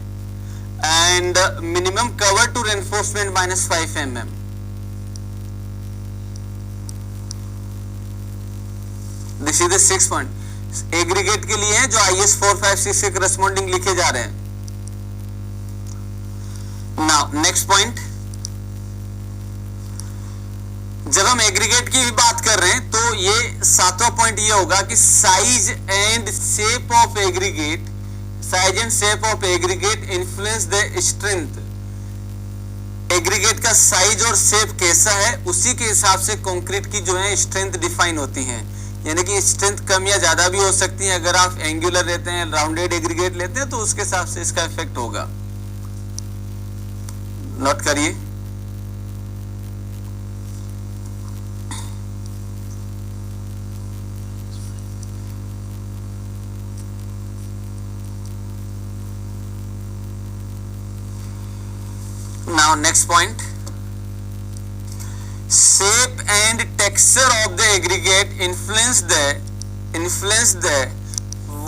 and minimum cover to reinforcement -5 mm. This is the 6 point aggregate के लिए है जो IS 456 के करस्पॉन्डिंग लिखे जा रहे हैं. नाउ नेक्स्ट पॉइंट, जब हम एग्रीगेट की बात कर रहे हैं तो ये 7वां पॉइंट ये होगा कि size and shape of aggregate, size and shape of aggregate influence the strength. Aggregate का साइज और शेप कैसा है उसी के हिसाब से कंक्रीट की जो है स्ट्रेंथ डिफाइन होती है. यानी कि स्ट्रेंथ कम या ज्यादा भी हो सकती है. अगर आप एंगुलर लेते हैं, राउंडेड एग्रीगेट लेते हैं तो उसके हिसाब से इसका इफेक्ट होगा. नोट करिए. Now next point, shape and texture of the aggregate influence the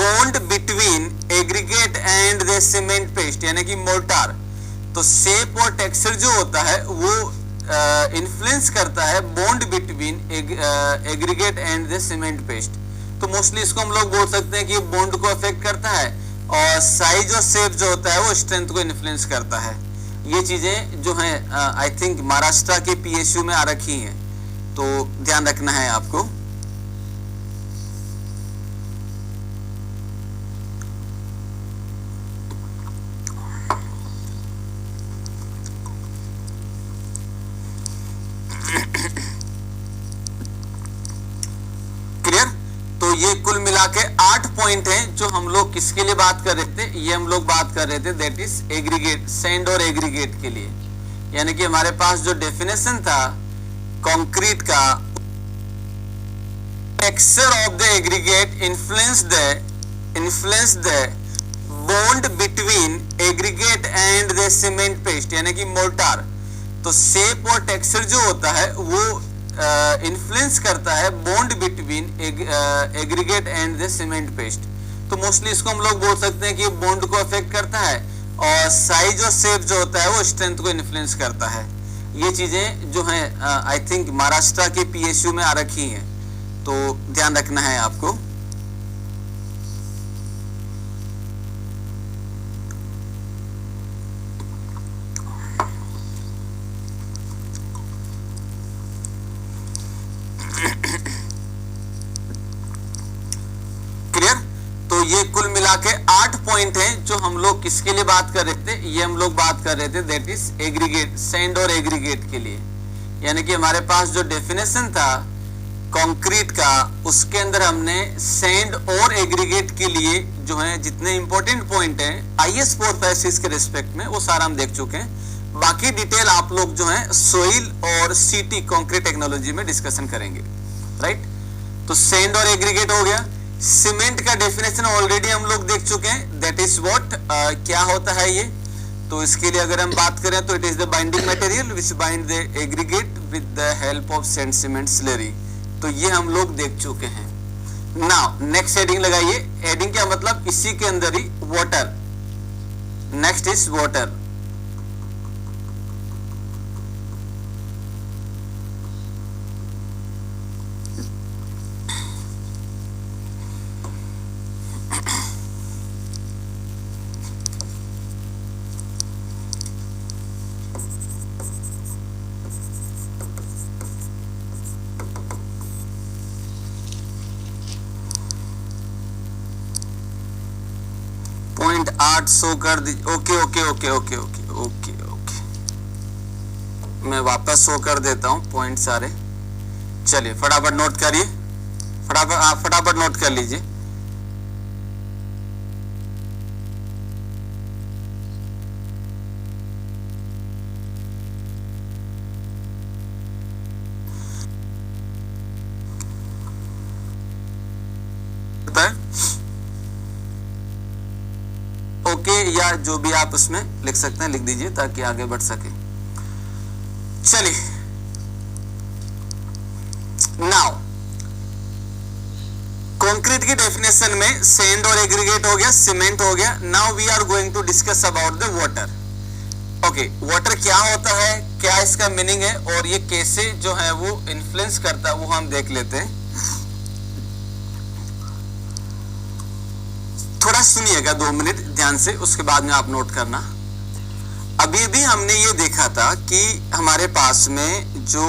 bond between aggregate and the cement paste यानी कि मोर्टार. तो shape और texture जो होता है वो influence करता है bond between aggregate and the cement paste. तो मोस्टली इसको हम लोग बोल सकते हैं कि bond को affect करता है और size और shape जो होता है वो strength को influence करता है. ये चीजें जो हैं आई थिंक महाराष्ट्र के PSU में आ रखी हैं, तो ध्यान रखना है आपको. क्लियर. तो ये कुल मिला के 8 पॉइंट हैं जो हम लोग किसके लिए बात कर रहे थे. ये हम लोग बात कर रहे थे दैट इज एग्रीगेट, सैंड और एग्रीगेट के लिए. यानी कि हमारे पास जो डेफिनेशन था कंक्रीट का, texture of the aggregate influence the bond between aggregate and the cement paste यानी कि मोर्टार. तो शेप और टेक्सचर जो होता है वो इन्फ्लुएंस करता है bond between aggregate and the cement paste. तो मोस्टली इसको हम लोग बोल सकते हैं कि बॉन्ड को अफेक्ट करता है और साइज और शेप जो होता है वो स्ट्रेंथ को इन्फ्लुएंस करता है. ये चीजें जो हैं आई थिंक महाराष्ट्र के PSU में आ रखी हैं, तो ध्यान रखना है आपको. ये कुल मिला के 8 पॉइंट हैं जो हम लोग किसके लिए बात कर रहे थे. ये हम लोग बात कर रहे थे दैट इज एग्रीगेट, सैंड और एग्रीगेट के लिए. यानी कि हमारे पास जो डेफिनेशन था कंक्रीट का, उसके अंदर हमने सैंड और एग्रीगेट के लिए जो है जितने इंपॉर्टेंट पॉइंट हैं IS 456 के रिस्पेक्ट में वो सारा हम देख चुके हैं. बाकी डिटेल आप लोग जो है सोइल और CT कंक्रीट टेक्नोलॉजी में डिस्कशन करेंगे. राइट. तो सैंड और एग्रीगेट हो गया. सीमेंट का डेफिनेशन ऑलरेडी हम लोग देख चुके हैं दैट इज व्हाट, क्या होता है ये. तो इसके लिए अगर हम बात करें तो it is the binding material which bind the aggregate with the help of sand cement slurry. तो ये हम लोग देख चुके हैं. नाउ नेक्स्ट हेडिंग लगाइए. हेडिंग क्या मतलब, इसी के अंदर ही water. Next is water. Point 8 show कर दीजिए. Okay okay okay okay okay okay okay मैं वापस शो कर देता हूं पॉइंट सारे. चलिए फटाफट नोट करिए, फटाफट नोट कर लीजिए. ओके या जो भी आप उसमें लिख सकते हैं लिख दीजिए ताकि आगे बढ़ सके. चलिए नाउ कंक्रीट की डेफिनेशन में सैंड और एग्रीगेट हो गया, सीमेंट हो गया. Now we are going to discuss about the water. Okay, water क्या होता है, क्या इसका मीनिंग है और ये कैसे जो है वो इन्फ्लुएंस करता है वो हम देख लेते हैं। थोड़ा सुनिएगा 2 मिनट ध्यान से, उसके बाद में आप नोट करना। अभी भी हमने ये देखा था कि हमारे पास में जो